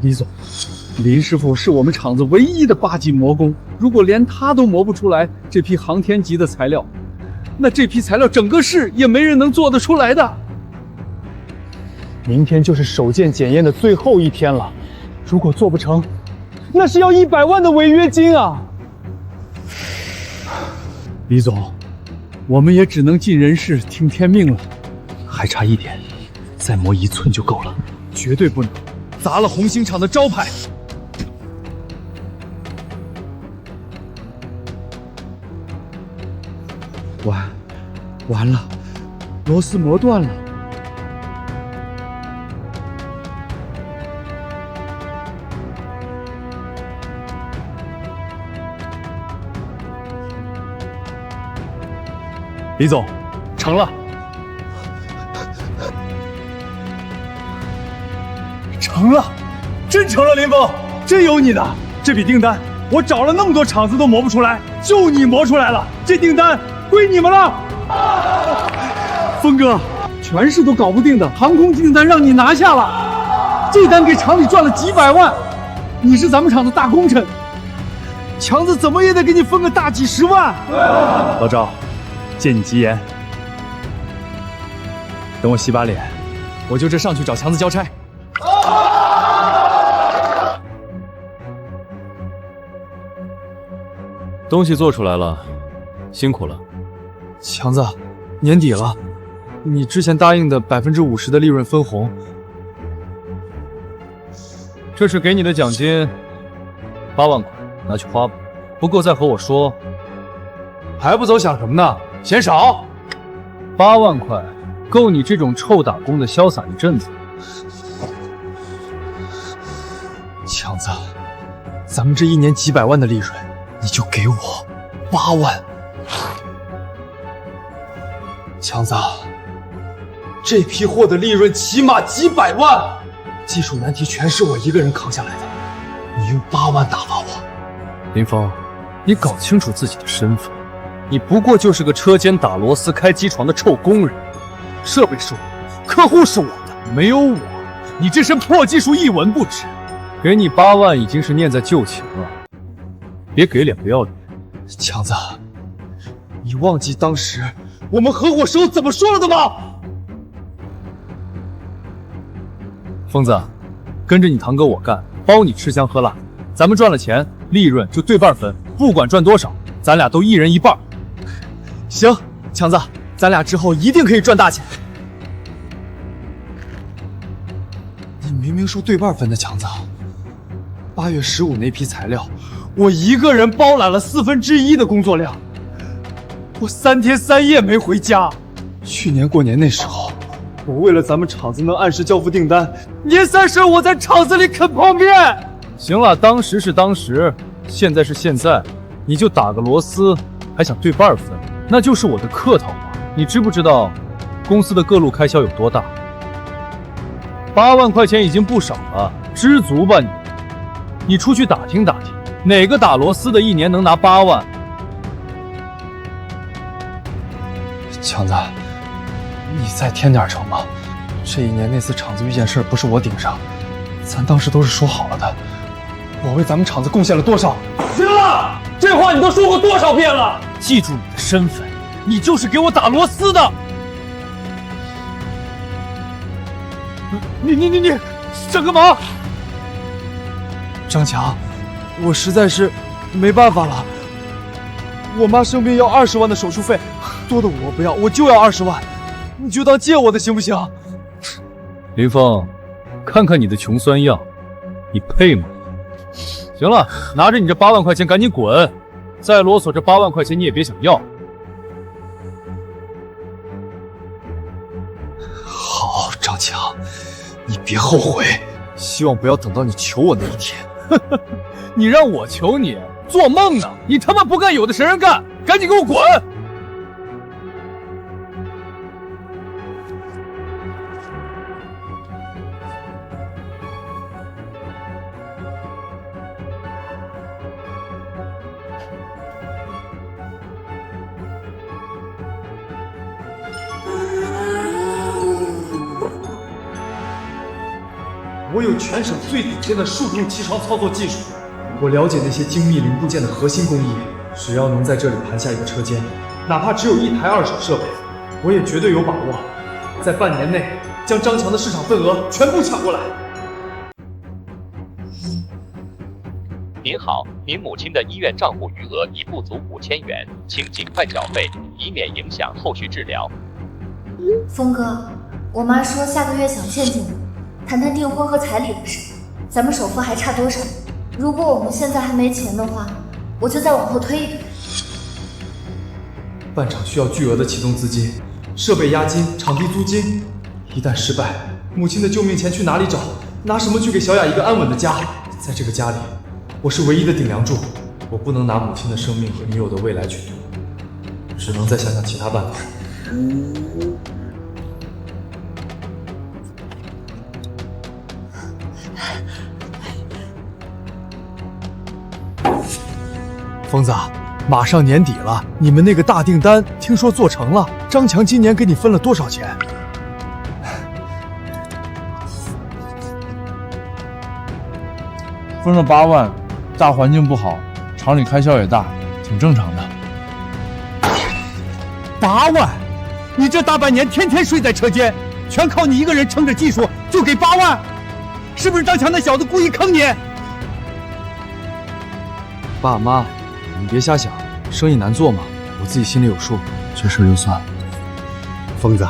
李总，林师傅是我们厂子唯一的8级魔工，如果连他都磨不出来这批航天级的材料，那这批材料整个市也没人能做得出来的。明天就是首件检验的最后一天了，如果做不成，那是要100万的违约金啊！李总，我们也只能尽人事听天命了，还差1点，再磨1寸就够了，绝对不能砸了红星厂的招牌。完了，螺丝磨断了。李总，成了，成了，真成了！林峰，真有你的！这笔订单我找了那么多厂子都磨不出来，就你磨出来了，这订单归你们了。峰哥，全市都搞不定的航空订单让你拿下了，这单给厂里赚了几百万，你是咱们厂的大功臣，强子怎么也得给你分个大几十万。老赵，借你吉言，等我洗把脸，我就这上去找强子交差。东西做出来了，辛苦了。强子，年底了，你之前答应的50%的利润分红，这是给你的奖金，8萬塊，拿去花吧。不夠再和我說。還不走想什麼呢？嫌少？8萬塊夠你這種臭打工的瀟灑一陣子。強子，咱們這1年幾百萬的利潤，你就給我8萬。強子，這批貨的利潤起碼幾百萬，技術難題全是我一個人扛下來的，你用8萬打發我？林峰，你搞清楚自己的身份，你不過就是個車間打螺絲、開機床的臭工人，設備是我的，客戶是我的，沒有我，你這身破技術一文不值。給你8萬已經是念在舊情了，別給臉不要臉。強子，你忘記當時我們合夥時候怎麼說了的嗎？瘋子，跟着你堂哥我幹，包你吃香喝辣，咱們賺了錢，利潤就對半分，不管賺多少，咱倆都1人1半。行，強子，咱倆之後一定可以賺大錢。你明明說對半分的，強子，8月15那批材料，我一個人包攬了1/4的工作量，我3天3夜沒回家。去年過年那時候，我為了咱們廠子能按時交付訂單，年30我在廠子裡啃泡麵。行了，當時是當時，現在是現在，你就打個螺絲，還想對半分，那就是我的客套話。你知不知道公司的各路開銷有多大？8萬塊錢已經不少了，知足吧你？你出去打聽打聽，哪個打螺絲的一年能拿8萬？強子，你再添點成吧。這1年那次廠子遇見事不是我頂上，咱當時都是說好了的。我為咱們廠子貢獻了多少？行了，這話你都說過多少遍了？記住你的身份，你就是給我打螺絲的。你這個忙？張強，我實在是沒辦法了。我媽生病要20萬的手術費，多的我不要，我就要20萬，你就當借我的行不行？林峰，看看你的窮酸樣，你配嗎？行了，拿着你這8萬塊錢趕緊滾，再囉嗦這8萬塊錢你也別想要。好，張強，你別後悔，希望不要等到你求我那一天。你讓我求你，做夢呢！你他媽不幹有的誰人幹，趕緊給我滾！我有全省最頂尖的数控气窗操作技术，我了解那些精密零部件的核心工艺。只要能在这里盘下一个車间，哪怕只有1台2手设备，我也绝对有把握，在半年内将张强的市场份額全部搶過來。您好，您母親的醫院賬戶餘額已不足5000元，請盡快繳費，以免影響後續治療。峰哥，我媽說下個月想見見你，談談訂婚和彩禮的事。咱們首付還差多少？如果我們現在還沒錢的話，我就再往後推一推。辦場需要巨額的啟動資金，設備押金、場地租金，一旦失敗，母親的救命錢去哪裡找？拿什麼去給小雅一個安穩的家？在這個家裡，我是唯一的頂梁柱，我不能拿母親的生命和女友的未來去賭，只能再想想其他辦法。疯子，马上年底了，你們那個大訂單聽說做成了，張強今年給你分了多少錢？分了8萬，大環境不好，廠裡開銷也大，挺正常的。8萬？你這大半年天天睡在車間，全靠你一個人撐着技術，就給8萬？是不是張強那小子故意坑你？爸媽，你別瞎想，生意難做嘛，我自己心裡有數，這事就算了。瘋子，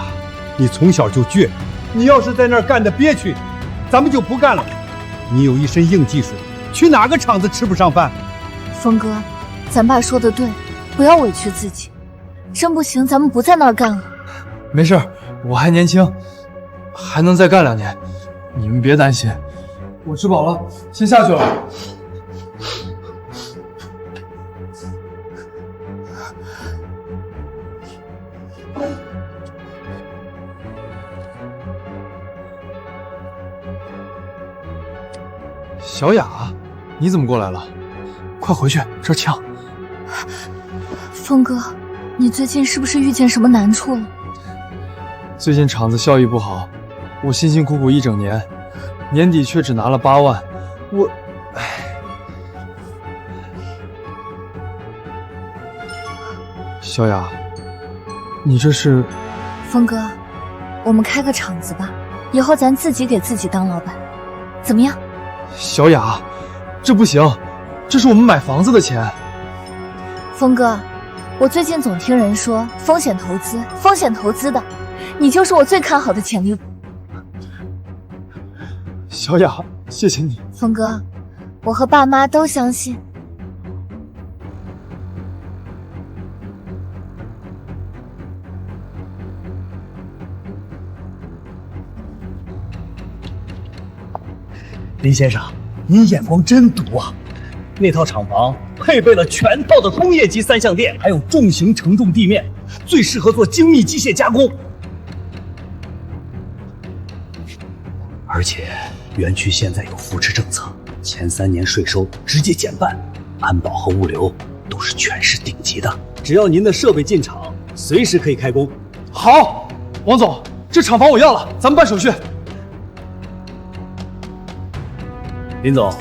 你從小就倔，你要是在那兒幹得憋屈，咱們就不幹了。你有一身硬技術，去哪個廠子吃不上飯？峰哥，咱爸說的對，不要委屈自己。真不行，咱們不在那兒幹了。沒事，我還年輕，還能再幹2年，你們別擔心。我吃飽了，先下去了。小雅，你怎麼過來了？快回去，這兒嗆。峰哥，你最近是不是遇見什麼難處了？最近廠子效益不好，我辛辛苦苦一整年，年底卻只拿了8萬，小雅，你這是？峰哥，我們開個廠子吧，以後咱自己給自己當老闆，怎麼樣？小雅，這不行，這是我們買房子的錢。峰哥，我最近總聽人說風險投資的，你就是我最看好的潛力股。小雅，謝謝你。峰哥，我和爸媽都相信。林先生，您眼光真毒啊！那套厂房配備了全套的工業級3項電，還有重型承重地面，最適合做精密機械加工。而且園區現在有扶持政策，前3年稅收直接減半，安保和物流都是全市頂級的。只要您的設備進場，隨時可以開工。好，王總，這廠房我要了，咱們辦手續。林總，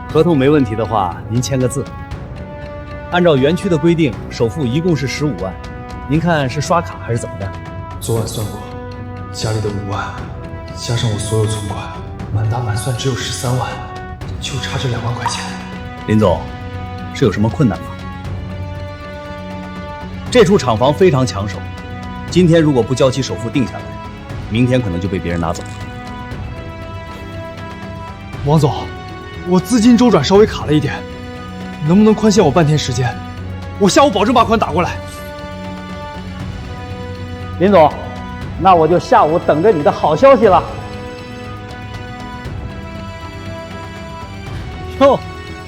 合同沒問題的話，您簽個字。按照園區的規定，首付一共是15萬，您看是刷卡還是怎麼的？昨晚算過，家裡的5萬，加上我所有存款，滿打滿算只有13萬，就差這2萬塊錢。林總，是有什麼困難嗎？這處廠房非常搶手，今天如果不交齊首付定下來，明天可能就被別人拿走了。王總，我資金周轉稍微卡了一點，能不能寬限我半天時間？我下午保證把款打過來。林總，那我就下午等着你的好消息了。喲，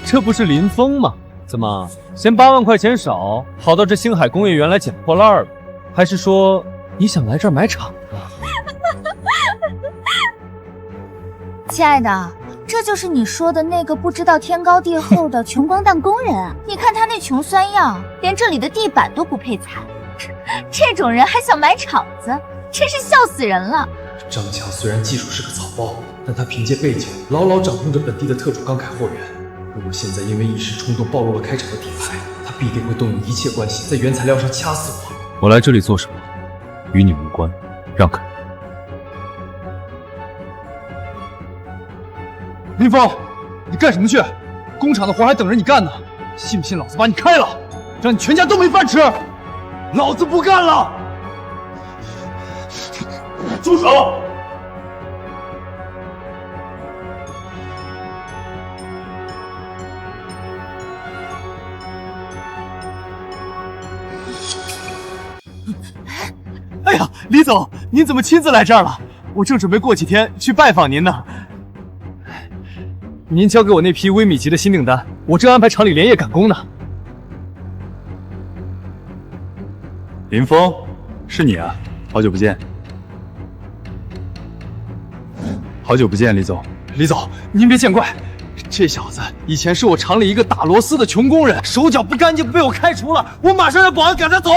這不是林峰嗎？怎麼嫌8萬塊錢少，跑到這星海工業園來撿破爛了？還是說你想來這兒買廠子？親愛的，這就是你說的那個不知道天高地厚的窮光蛋工人啊！你看他那窮酸樣，連這裡的地板都不配踩，這種人還想買廠子，真是笑死人了。張強雖然技術是個草包，但他憑借背景牢牢掌控着本地的特种钢鎧货源。如果现在因为一时冲动暴露了开场的底牌，他必定会动用一切关系在原材料上掐死我。我来这里做什么？与你无关，让开。林峰，你干什么去？工厂的活还等着你干呢，信不信老子把你开了，让你全家都没饭吃？老子不干了！住手！哎呀，李总，您怎么亲自来这儿了？我正准备过几天去拜访您呢。您交给我那批微米级的新订单，我正安排厂里连夜赶工呢。林峰，是你啊，好久不见。好久不见，李总。李总，您別見怪，這小子以前是我廠裡一個打螺絲的窮工人，手腳不乾淨，被我開除了。我馬上讓保安趕他走。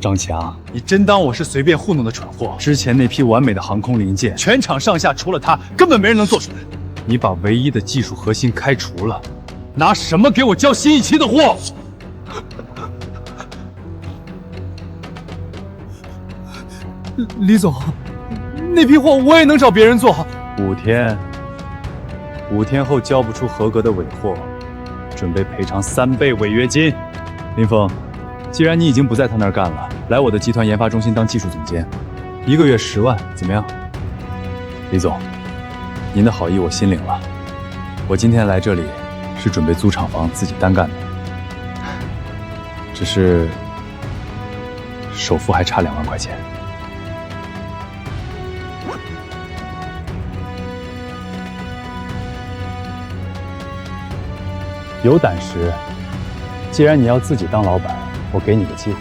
張強，你真當我是隨便糊弄的蠢貨？之前那批完美的航空零件，全廠上下除了他，根本沒人能做出來。你把唯一的技術核心開除了，拿什麼給我交新一期的貨？李總，那批貨我也能找別人做。5天後交不出合格的尾貨，準備賠償3倍違約金。林峰，既然你已經不在他那兒幹了，來我的集團研發中心當技術總監，1個月10萬，怎麼樣？李總，您的好意我心領了。我今天來這裡是準備租廠房自己單幹的，只是首付還差2萬塊錢。有膽識，既然你要自己當老闆，我給你個機會。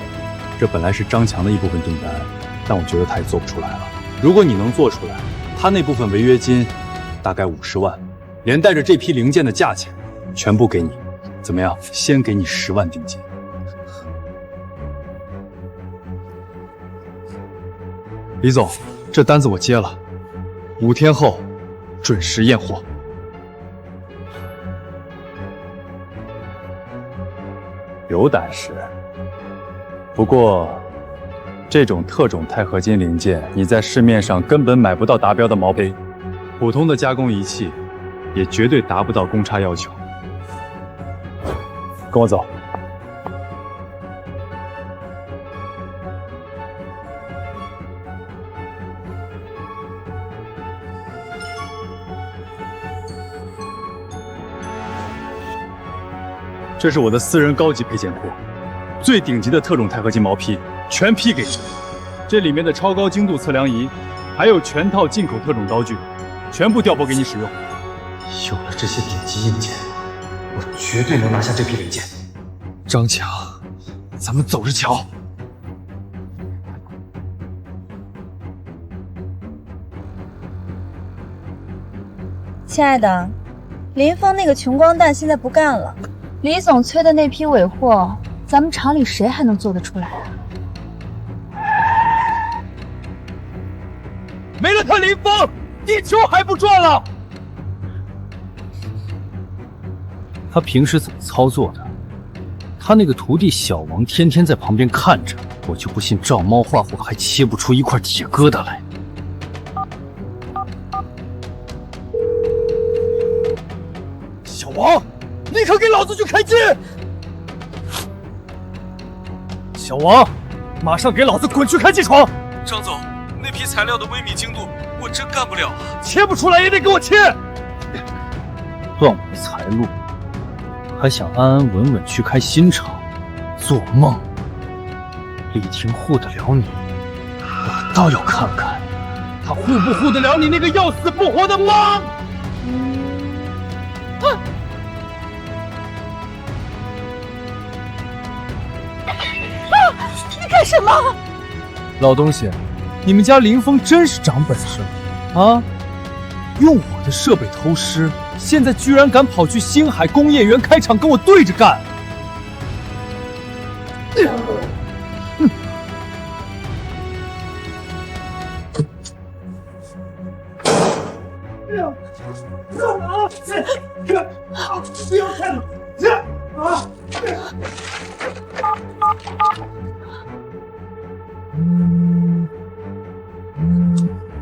這本來是張強的一部分訂單，但我覺得他也做不出來了。如果你能做出來，他那部分違約金大概50萬，連帶着這批零件的價錢全部給你，怎麼樣？先給你10萬定金。李總，這單子我接了，5天後準時驗貨。有膽識，不過這種特種鈦合金零件，你在市面上根本買不到達標的毛坯，普通的加工儀器也絕對達不到公差要求。跟我走。這是我的私人高級配件庫，最頂級的特種鈦合金毛坯全批給你。這裡面的超高精度測量儀，還有全套進口特種刀具，全部調撥給你使用。有了這些頂級硬件，我絕對能拿下這批零件。張強，咱們走着瞧。親愛的，林峰那個窮光蛋現在不幹了。李總催的那批尾貨，咱們廠裡誰還能做得出來啊？沒了他林峰，地球還不轉了。他平時怎麼操作的？他那個徒弟小王天天在旁邊看着，我就不信照貓畫虎還切不出一塊鐵疙瘩來。小王，立刻給老子去開機！小王，馬上給老子滾去開機床！張總，那批材料的微米精度，我真幹不了啊！切不出來也得給我切！斷我的財路，還想安安穩穩去開新廠？做夢！李婷護得了你，我倒要看看他護不護得了你那個要死不活的夢！幹什麼？老東西，你們家林峰真是長本事了啊！用我的設備偷師，現在居然敢跑去星海工業園開廠跟我對着幹！不要看了，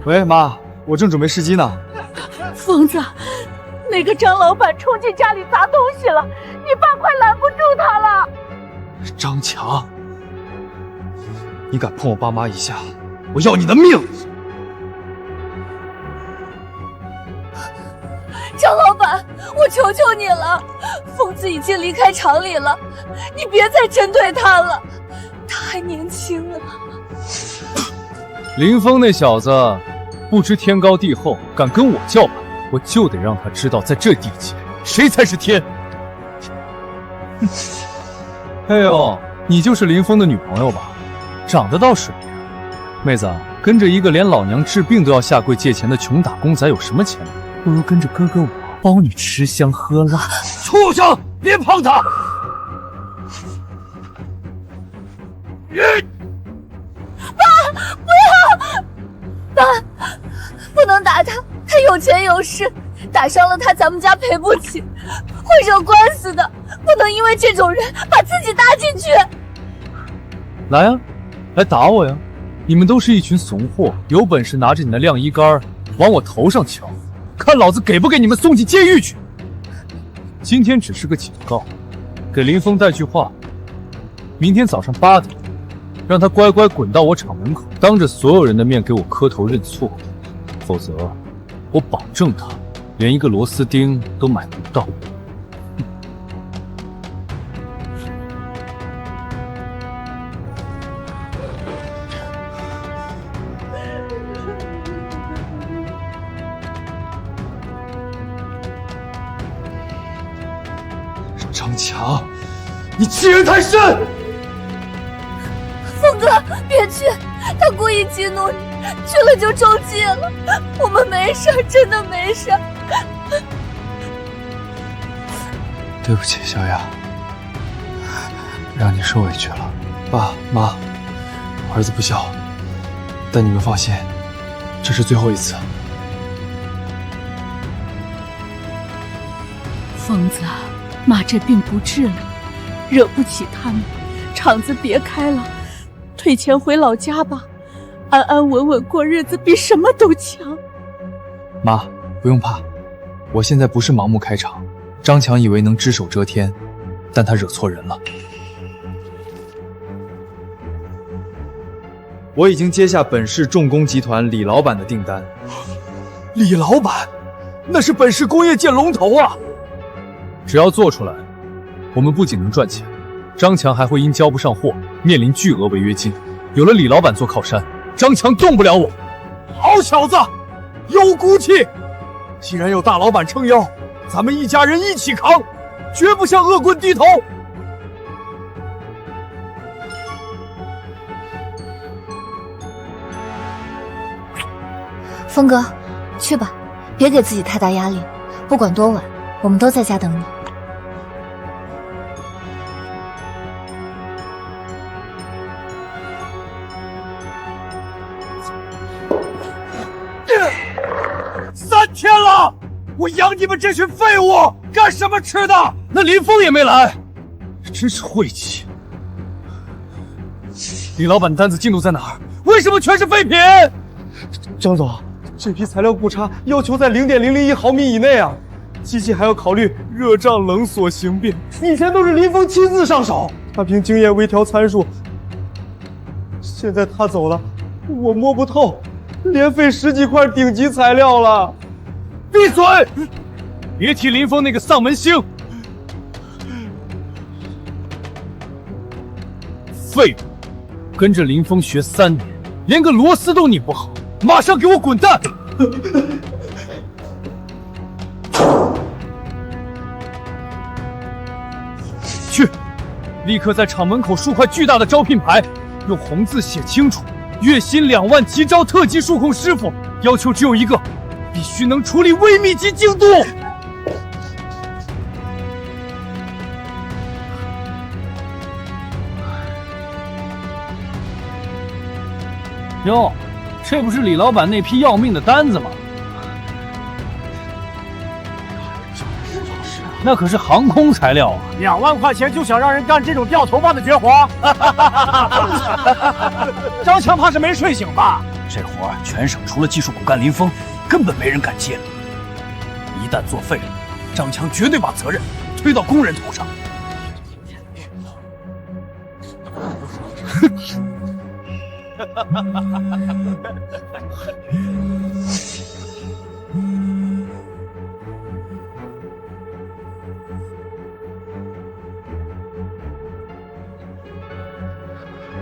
喂，妈，我正准备试机呢。疯子，那个张老板冲进家里砸东西了，你爸快拦不住他了。张强，你敢碰我爸妈一下，我要你的命！张老板，我求求你了，疯子已经离开厂里了，你别再针对他了，他还年轻呢。林峰那小子不知天高地厚，敢跟我叫板，我就得让他知道，在这地界谁才是天。哎呦，你就是林峰的女朋友吧？长得倒水呀，妹子，跟着一个连老娘治病都要下跪借钱的穷打工仔有什么前途？不如跟着哥哥我，包你吃香喝辣。畜生，别碰他！爸，不能打他，他有权有势，打伤了他咱们家赔不起，会惹官司的，不能因为这种人把自己搭进去。来呀，来打我呀！你们都是一群怂货，有本事拿着你的晾衣杆往我头上敲，看老子给不给你们送进监狱去！今天只是个警告，给林峰带句话，明天早上8点，让他乖乖滚到我厂门口，当着所有人的面给我磕头認錯，否則我保證他連一個螺絲釘都買不到。张强，你欺人太甚！峰哥，別去，他故意激怒你，去了就中計了。我們沒事，真的沒事。對不起，小雅，讓你受委屈了。爸媽，兒子不孝，但你們放心，這是最後一次。瘋子，媽這病不治了，惹不起他們，廠子別開了，退錢回老家吧，安安穩穩過日子比什麼都強。媽，不用怕，我現在不是盲目開廠。張強以為能只手遮天，但他惹錯人了。我已經接下本市重工集團李老闆的訂單。李老闆，那是本市工業界龍頭啊！只要做出來，我們不僅能賺錢，張強還會因交不上貨面臨巨額違約金。有了李老闆做靠山，張強動不了我。好小子，有骨氣！既然有大老闆撐腰，咱們一家人一起扛，絕不向惡棍低頭。峰哥，去吧，別給自己太大壓力。不管多晚，我們都在家等你。3天了，我養你們這群廢物幹什麼吃的？那林峰也沒來，真是晦氣。李老闆單子進度在哪兒？為什麼全是廢品？張總，這批材料誤差要求在0.001毫米以內啊，機器還要考慮熱脹冷鎖形變，以前都是林峰親自上手，他憑經驗微調參數，現在他走了，我摸不透，連廢10幾塊頂級材料了。閉嘴！別提林峰那個喪門星！廢物，跟着林峰學3年，連個螺絲都擰不好，馬上給我滾蛋！去，立刻在廠門口豎塊巨大的招聘牌，用紅字寫清楚：月薪2萬，急招特級數控師傅，要求只有一個。必須能處理微密集精度。喲，這不是李老闆那批要命的單子嗎？那可是航空材料啊！2万块钱就想让人干这种掉头发的绝活？张强怕是没睡醒吧？这活全省除了技术骨干林峰，根本没人敢接。一旦作废了，张强绝对把责任推到工人头上。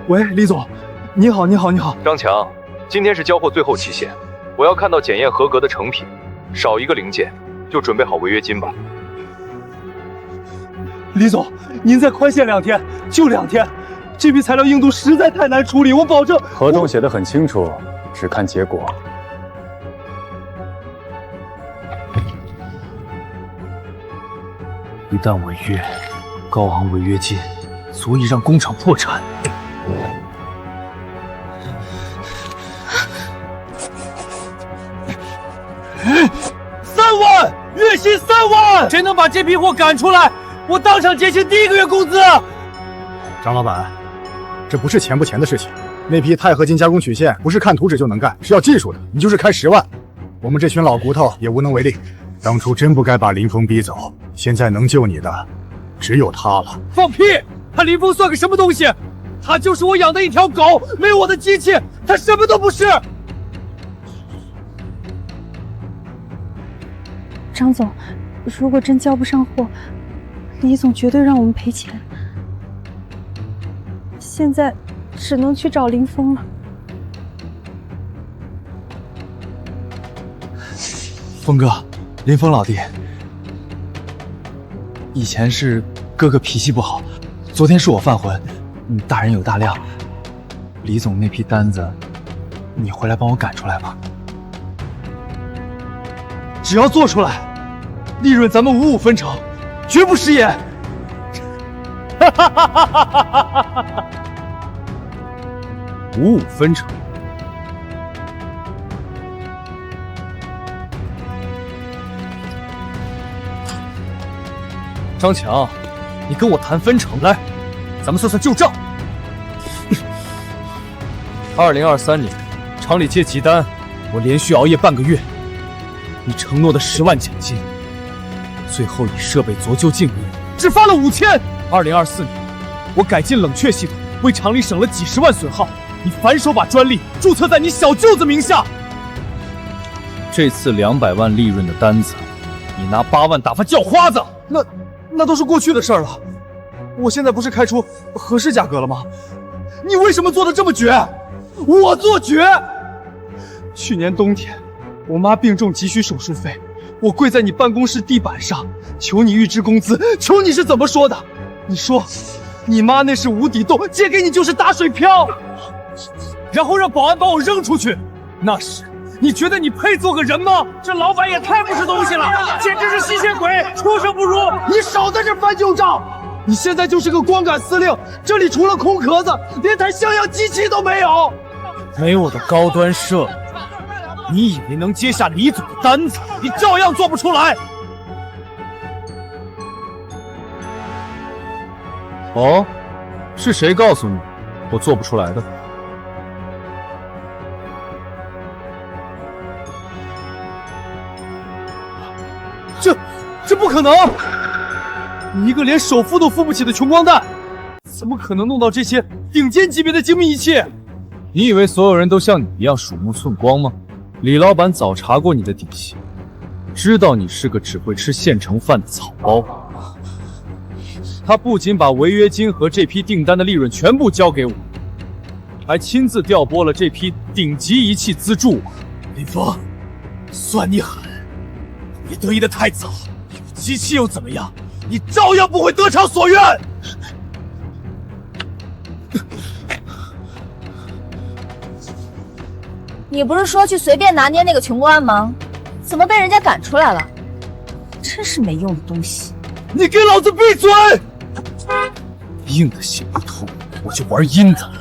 喂，李总，你好，你好，你好。张强，今天是交货最后期限，我要看到检验合格的成品，少一个零件就准备好违约金吧。李总，您再宽限2天，就2天。这批材料硬度实在太难处理，我保证。合同写得很清楚，只看结果。一旦违约，高昂违约金足以让工厂破产。3万，月薪3万，谁能把这批货赶出来，我当场结清第1个月工资。张老板，这不是钱不钱的事情，那批钛合金加工曲线不是看图纸就能干，是要技术的。你就是开10万，我们这群老骨头也无能为力。当初真不该把林峰逼走，现在能救你的只有他了。放屁！他林峰算个什么东西？他就是我养的一条狗，没有我的机器，他什么都不是。张总，如果真交不上货，李总绝对让我们赔钱。现在只能去找林峰了。峰哥，林峰老弟，以前是哥哥脾气不好，昨天是我犯浑，大人有大量。李总那批单子，你回来帮我赶出来吧。只要做出来，利润咱们55分成，绝不食言。55分成。张强，你跟我谈分成来，咱们算算旧账。2023年厂里接急单，我连续熬夜半个月。你承諾的10萬獎金，最後以設備左右敬意，只發了5000。2024年，我改進冷卻系統，為廠裡省了幾十萬損耗。你反手把專利註冊在你小舅子名下。這次200萬利潤的單子，你拿8萬打發叫花子，那都是過去的事兒了。我現在不是開出合適價格了嗎？你為什麼做得這麼絕？我做絕。去年冬天，我媽病重急需手術費，我跪在你辦公室地板上，求你預支工資，求你是怎麼說的？你說，你媽那是無底洞，借給你就是打水漂，然後讓保安把我扔出去。那時，你覺得你配做個人嗎？這老闆也太不是東西了，簡直是吸血鬼，畜生不如！你少在這翻舊賬！你現在就是個光桿司令，這裡除了空殼子，連台像樣機器都沒有。沒我的高端設備，你以為能接下李總的單子，你照樣做不出來。哦，是誰告訴你我做不出來的？這不可能！你一個連首付都付不起的窮光蛋，怎麼可能弄到這些頂尖級別的精密儀器？你以為所有人都像你一樣鼠目寸光嗎？李老闆早查過你的底細，知道你是個只會吃現成飯的草包。他不僅把違約金和這批訂單的利潤全部交給我，還親自調撥了這批頂級儀器資助我。林峰，算你狠！你得意的太早，有機器又怎麼樣？你照樣不會得償所願。你不是說去隨便拿捏那個窮光嗎？怎麼被人家趕出來了？真是沒用的東西！你給老子閉嘴！硬的行不通，我就玩陰的。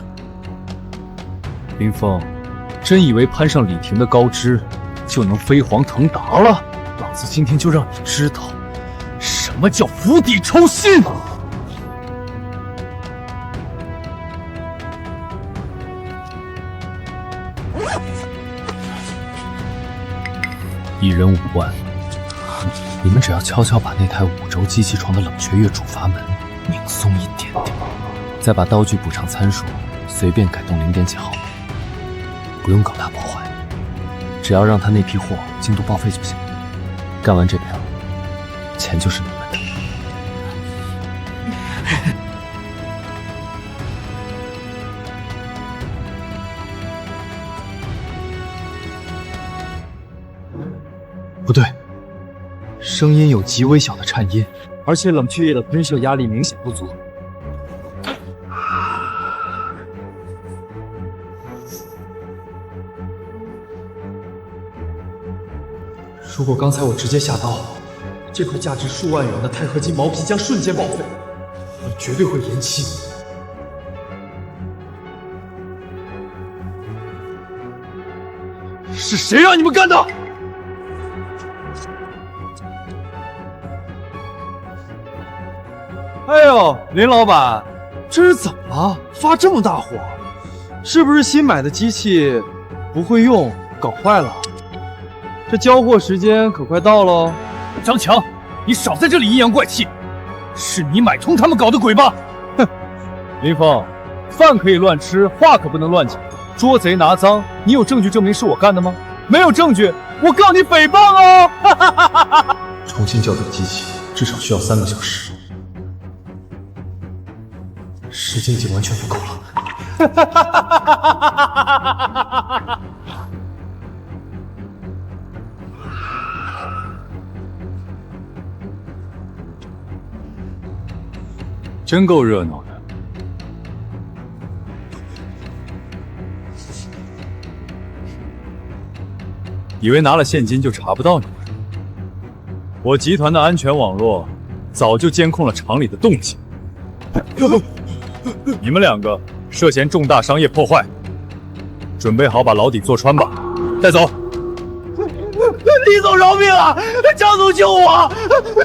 林峰，真以為攀上李婷的高枝就能飛黃騰達了？老子今天就讓你知道什麼麼叫釜底抽薪？一人5万，你们只要悄悄把那台5轴机器床的冷却液主阀门拧松一点点，再把刀具补偿参数随便改动0点几毫米，不用搞大破坏，只要让他那批货进度报废就行。干完这票，钱就是你们的。不对，声音有极微小的颤音，而且冷却液的喷射压力明显不足。如果刚才我直接下刀，这块价值数万元的钛合金毛坯将瞬间报废，我绝对会延期。是谁让你们干的？哎呦，林老板，这是怎么了？发这么大火？是不是新买的机器不会用，搞坏了？这交货时间可快到喽！张强，你少在这里阴阳怪气！是你买通他们搞的鬼吧？哼，林峰，饭可以乱吃，话可不能乱讲。捉贼拿赃，你有证据证明是我干的吗？没有证据，我告你诽谤哦！哈哈哈哈哈！重新校准机器至少需要3个小时，时间已经完全不够了。哈哈哈哈哈！真够热鬧的。以為拿了現金就查不到你們？我集團的安全網絡早就監控了廠裡的動靜。你們兩個涉嫌重大商業破壞，準備好把牢底坐穿吧，帶走。李總饒命啊！張總救我，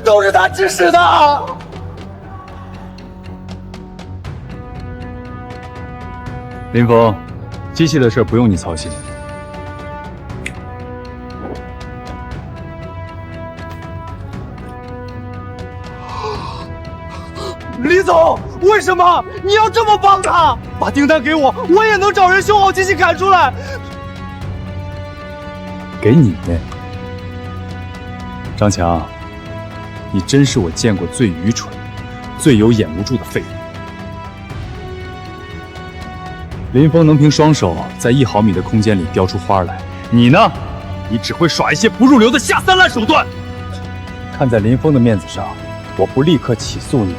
都是他指使的。林峰，機器的事不用你操心。李總，為什麼你要這麼幫他？把訂單給我，我也能找人修好機器砍出來。給你。張強，你真是我見過最愚蠢、最有眼無珠的廢物。林峰能憑雙手在1毫米的空間裡雕出花來，你呢？你只會耍一些不入流的下三濫手段。看在林峰的面子上，我不立刻起訴你，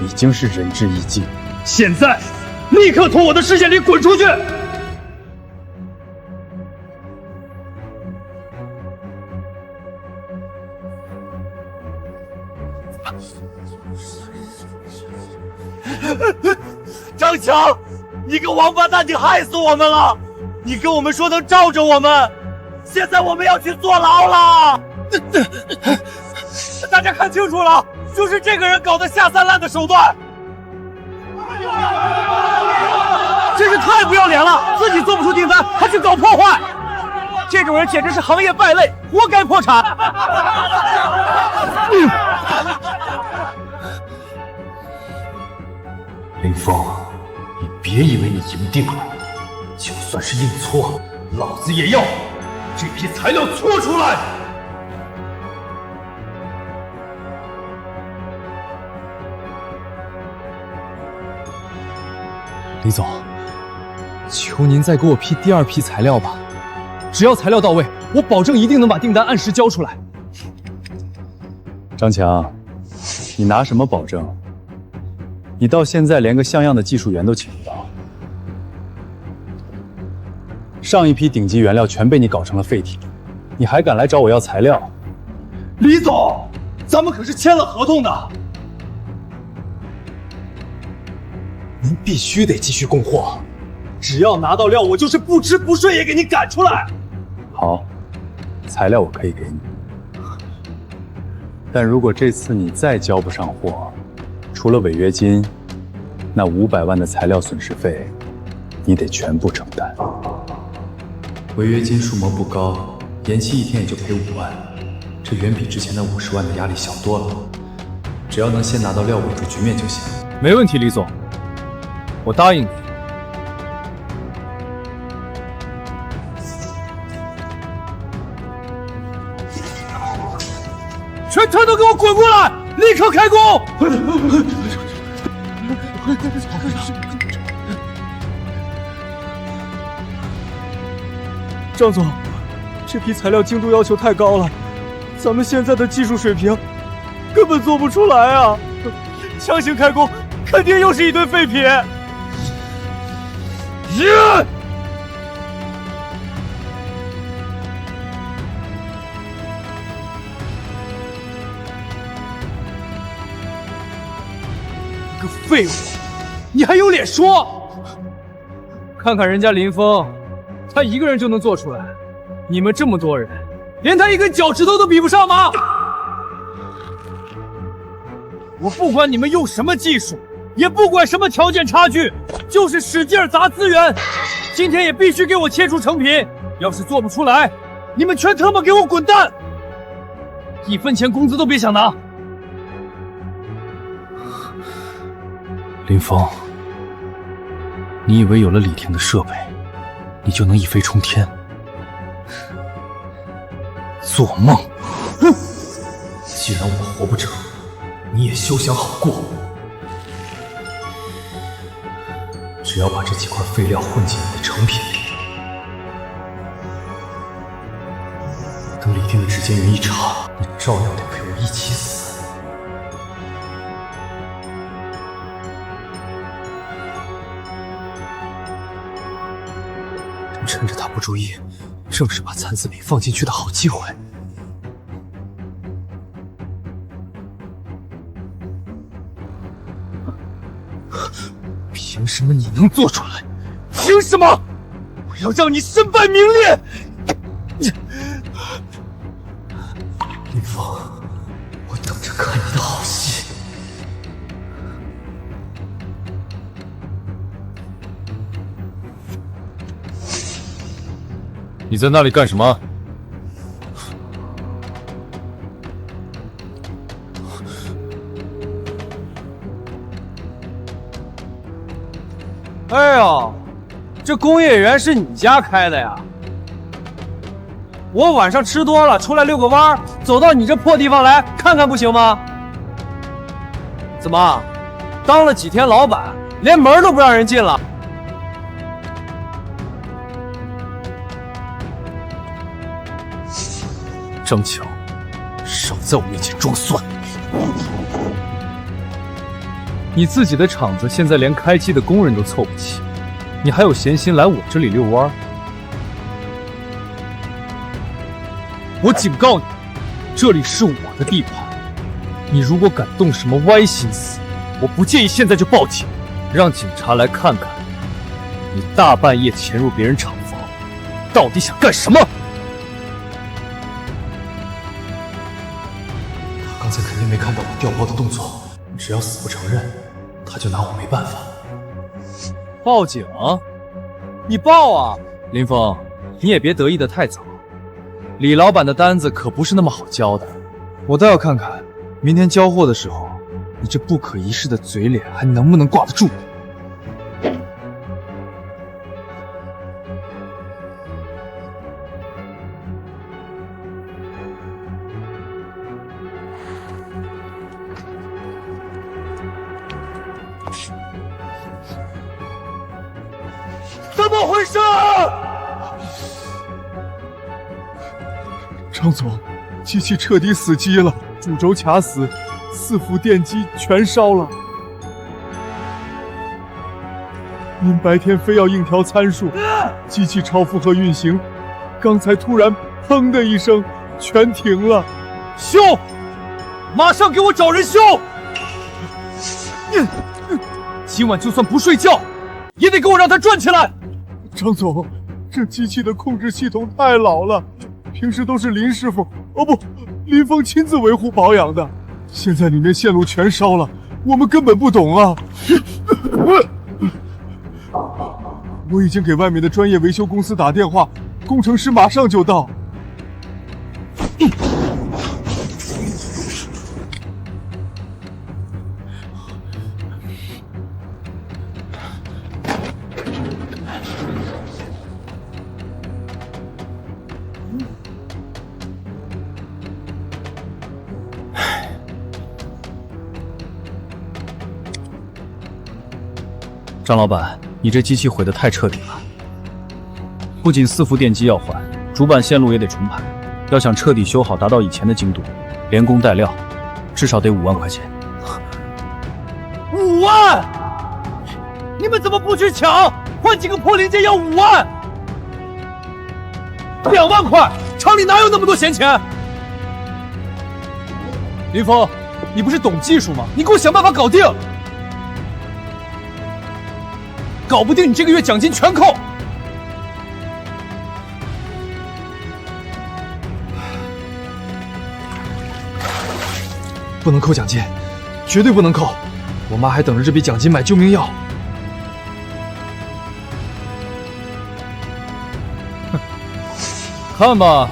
已經是仁至義盡。現在，立刻從我的視線裡滾出去！張強，你個王八蛋，你害死我們了！你跟我們說能罩着我們，現在我們要去坐牢了！大家看清楚了，就是這個人搞的下三濫的手段，真是太不要臉了！自己做不出訂單，還去搞破壞，這種人簡直是行業敗類，活該破產！林峰，你別以為你贏定了，就算是硬搓，老子也要這批材料搓出來！李總，求您再給我批第2批材料吧，只要材料到位，我保證一定能把訂單按時交出來。張強，你拿什麼保證？你到現在連個像樣的技術員都請不到，上一批頂級原料全被你搞成了廢鐵，你還敢來找我要材料？李總，咱們可是簽了合同的，您必須得繼續供貨，只要拿到料，我就是不吃不睡也給你趕出來。好，材料我可以給你，但如果这次你再交不上货，除了违约金，那500万的材料损失费，你得全部承担。违约金数额不高，延期1天也就赔5万，这远比之前的50万的压力小多了。只要能先拿到料稳住局面就行。没问题，李总，我答应你。全团都给我滚过来，立刻开工！张总，这批材料精度要求太高了，咱们现在的技术水平根本做不出来啊！强行开工，肯定又是一堆废品。个废物，你还有脸说？看看人家林峰，他一个人就能做出来，你们这么多人，连他一根脚趾头都比不上吗？我不管你们用什么技术，也不管什么条件差距，就是使劲砸资源，今天也必须给我切出成品。要是做不出来，你们全他妈给我滚蛋！1分钱工资都别想拿！林峰，你以为有了李婷的设备，你就能一飞冲天？做梦！哼！既然我活不成，你也休想好过。只要把这几块废料混进你的成品里，等李婷的指尖云一插，你照样得陪我一起死。趁着他不注意，正是把残次品放进去的好机会。凭什么你能做出来？凭什么？我要让你身败名裂！林峰，我等着看你的好戏。你在那里干什么？哎呦，这工业园是你家开的呀？我晚上吃多了，出来遛个弯，走到你这破地方来看看不行吗？怎么，当了几天老板，连门都不让人进了？张强，少在我面前装蒜！你自己的厂子现在连开机的工人都凑不齐，你还有闲心来我这里遛弯？我警告你，这里是我的地盘，你如果敢动什么歪心思，我不介意现在就报警，让警察来看看你大半夜潜入别人厂房，到底想干什么？他刚才肯定没看到我调包的动作，只要死不承认，他就拿我没办法。报警？你报啊！林峰，你也别得意的太早，李老板的单子可不是那么好交的。我倒要看看，明天交货的时候，你这不可一世的嘴脸还能不能挂得住。怎么回事？张总，机器彻底死机了，主轴卡死，4伏电机全烧了。您白天非要硬调参数，机器超负荷运行，刚才突然砰的一声，全停了。修！马上给我找人修！今晚就算不睡觉，也得给我让它转起来！张总，这机器的控制系统太老了，平时都是林师傅，哦不，林峰親自維護保養的。現在裡面線路全燒了，我們根本不懂啊！我已經給外面的專業維修公司打電話，工程師馬上就到。张老板，你这机器毁得太彻底了，不仅4伏电机要换，主板线路也得重排。要想彻底修好，达到以前的精度，连工带料，至少得5万块錢。5萬？你們怎麼不去搶？換幾個破零件要5萬？2萬塊，廠裡哪有那麼多閒錢？林峰，你不是懂技術嗎？你給我想辦法搞定。搞不定，你這個月獎金全扣。不能扣獎金，絕對不能扣！我媽還等着這筆獎金買救命藥。看吧，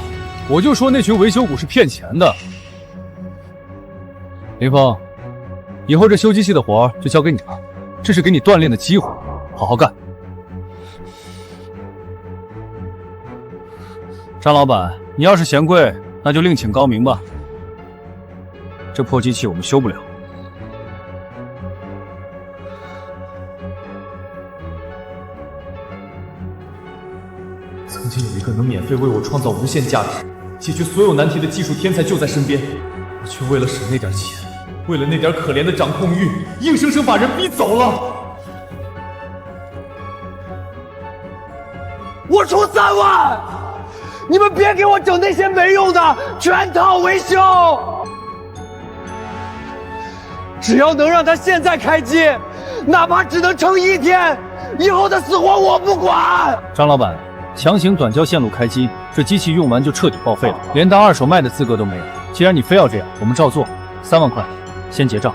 我就說那群維修股是騙錢的。林峰，以後這修機器的活就交給你了，這是給你鍛鍊的機會。好好幹，張老板，你要是嫌貴，那就另請高明吧。這破機器我們修不了。曾經有一個能免費為我創造無限價值、解決所有難題的技術天才就在身邊，我卻為了省那點錢，為了那點可憐的掌控欲，硬生生把人逼走了。我出3萬，你們別給我整那些沒用的，全套維修。只要能讓他現在開機，哪怕只能撐1天，以後的死活我不管。張老板，強行短交線路開機，這機器用完就徹底報廢了，連當二手賣的資格都沒有。既然你非要這樣，我們照做，3萬塊，先結賬。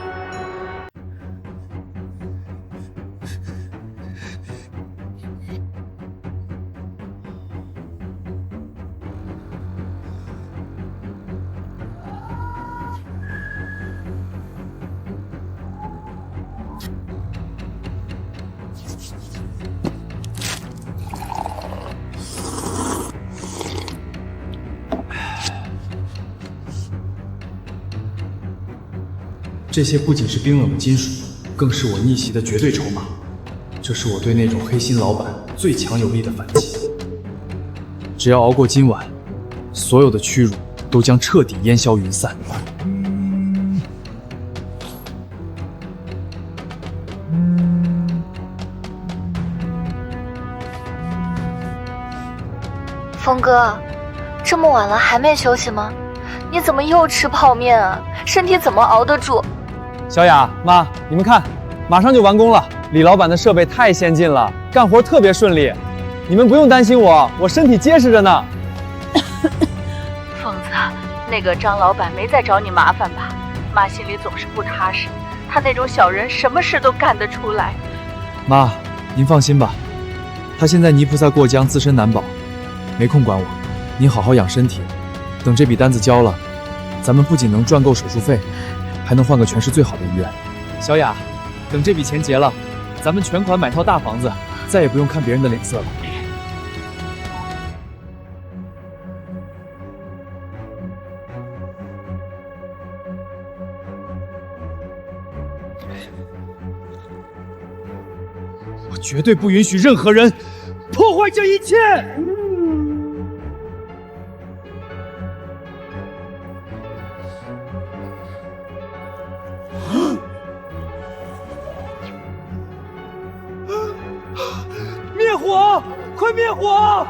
這些不僅是冰冷的金屬，更是我逆襲的絕對籌碼。這是我對那種黑心老闆最強有力的反擊。只要熬過今晚，所有的屈辱都將徹底煙消雲散。峰哥，這麼晚了還沒休息嗎？你怎麼又吃泡麵啊？身體怎麼熬得住？小雅媽，你們看，馬上就完工了。李老板的設備太先進了，幹活特別順利。你們不用擔心我身體結實着呢。瘋子，那個張老板沒在找你麻煩吧？媽心裡總是不踏實，他那種小人什麼事都幹得出來。媽，您放心吧，他現在泥菩薩過江，自身難保，沒空管我。您好好養身體，等這筆單子交了，咱們不僅能賺夠手術費，還能換個全市最好的醫院。小雅，等這筆錢結了，咱們全款買套大房子，再也不用看別人的臉色了。我絕對不允許任何人破壞這一切。滅火！快滅火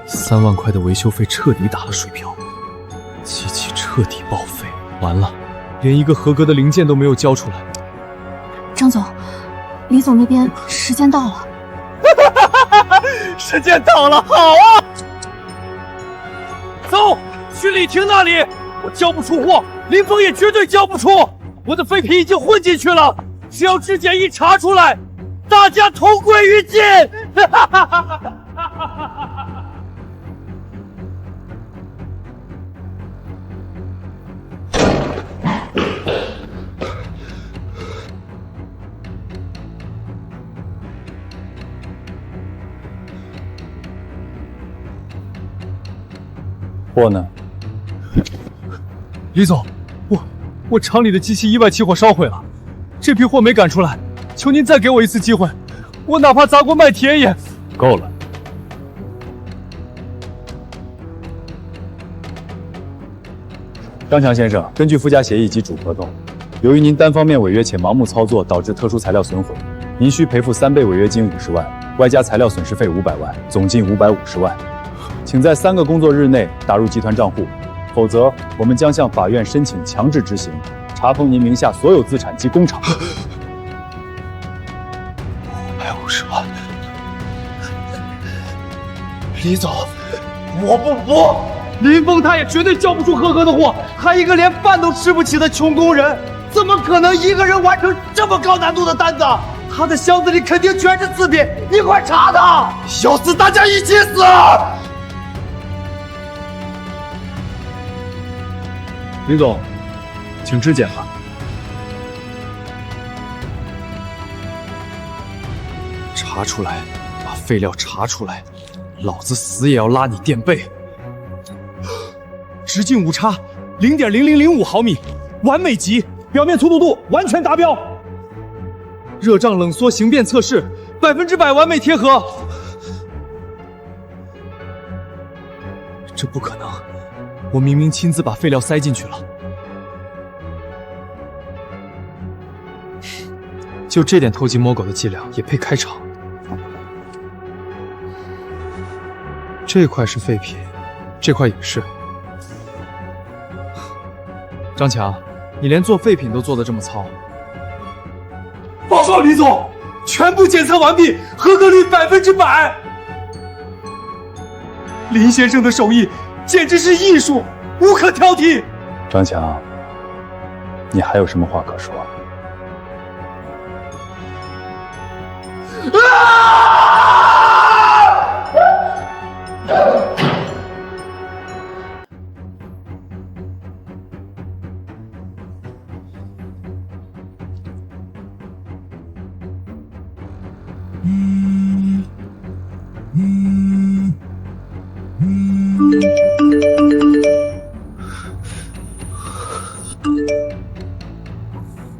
！3万塊的維修費徹底打了水漂，機器徹底報廢。完了，连一个合格的零件都没有交出来。张总，李总那边时间到了。时间到了，好啊！走，去李婷那里。我交不出货，林峰也绝对交不出。我的废品已经混进去了，只要质检一查出来，大家同歸於盡。货呢？李总，我厂里的机器意外起火烧毁了，这批货没赶出来，求您再给我一次机会，我哪怕砸锅卖铁也……够了。张强先生，根据附加协议及主合同，由于您单方面违约且盲目操作，导致特殊材料损毁，您需赔付3倍违约金50万，外加材料损失費500萬，總計550萬。請在3個工作日內打入集團賬戶，否則我們將向法院申請強制執行，查封您名下所有資產及工廠。550萬，李總，我不服！林峰他也絕對交不出合格的貨，還一個連飯都吃不起的窮工人，怎麼可能一個人完成這麼高難度的單子？他的箱子裡肯定全是次品，你快查他！要死大家一起死！林總，請質檢吧。查出來，把廢料查出來，老子死也要拉你墊背。直徑誤差0.0005毫米，完美級，表面粗度度完全達標。熱脹冷縮形變測試100%完美貼合。這不可能。我明明親自把廢料塞進去了，就這點偷雞摸狗的伎倆也配開廠？這塊是廢品，這塊也是。張強，你連做廢品都做得這麼糙？報告李總，全部檢測完畢，合格率100%。林先生的手藝簡直是藝術，無可挑剔。張強，你還有什麼話可說？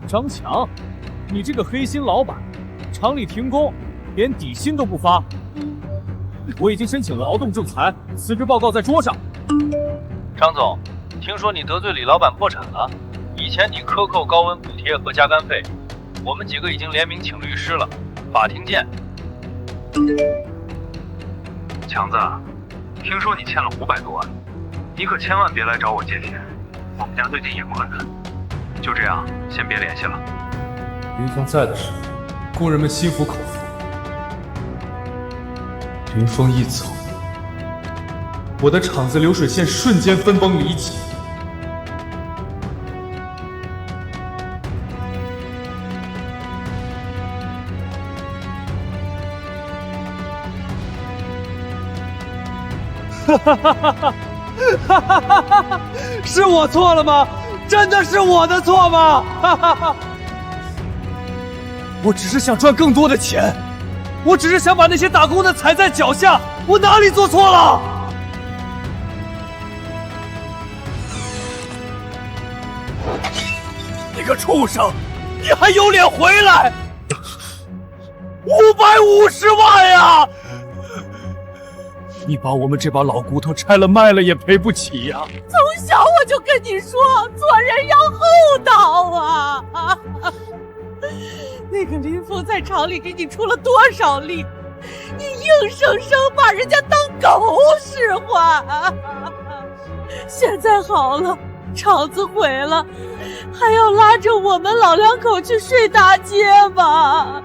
張強，你這個黑心老闆，廠裡停工，連底薪都不發。我已經申請了勞動仲裁，辭職報告在桌上。張總，聽說你得罪李老闆破產了，以前你克扣高溫補貼和加班費，我們幾個已經聯名請律師了，法庭見。強子，聽說你欠了500多萬，你可千萬別來找我借錢，我們家最近也困難。就這樣，先別聯繫了。林峰在的時候，工人們心服口服。林峰一走，我的廠子流水線瞬間分崩離析。是我錯了嗎？真的是我的錯嗎？我只是想賺更多的錢，我只是想把那些打工的踩在腳下，我哪裡做錯了？你個畜生，你還有臉回來？550萬呀！你把我們這把老骨頭拆了賣了也賠不起呀！從小我就跟你說，做人要厚道啊！那個林峰在廠裡給你出了多少力，你硬生生把人家當狗使喚。現在好了，厂子毀了，還要拉着我們老兩口去睡大街吧？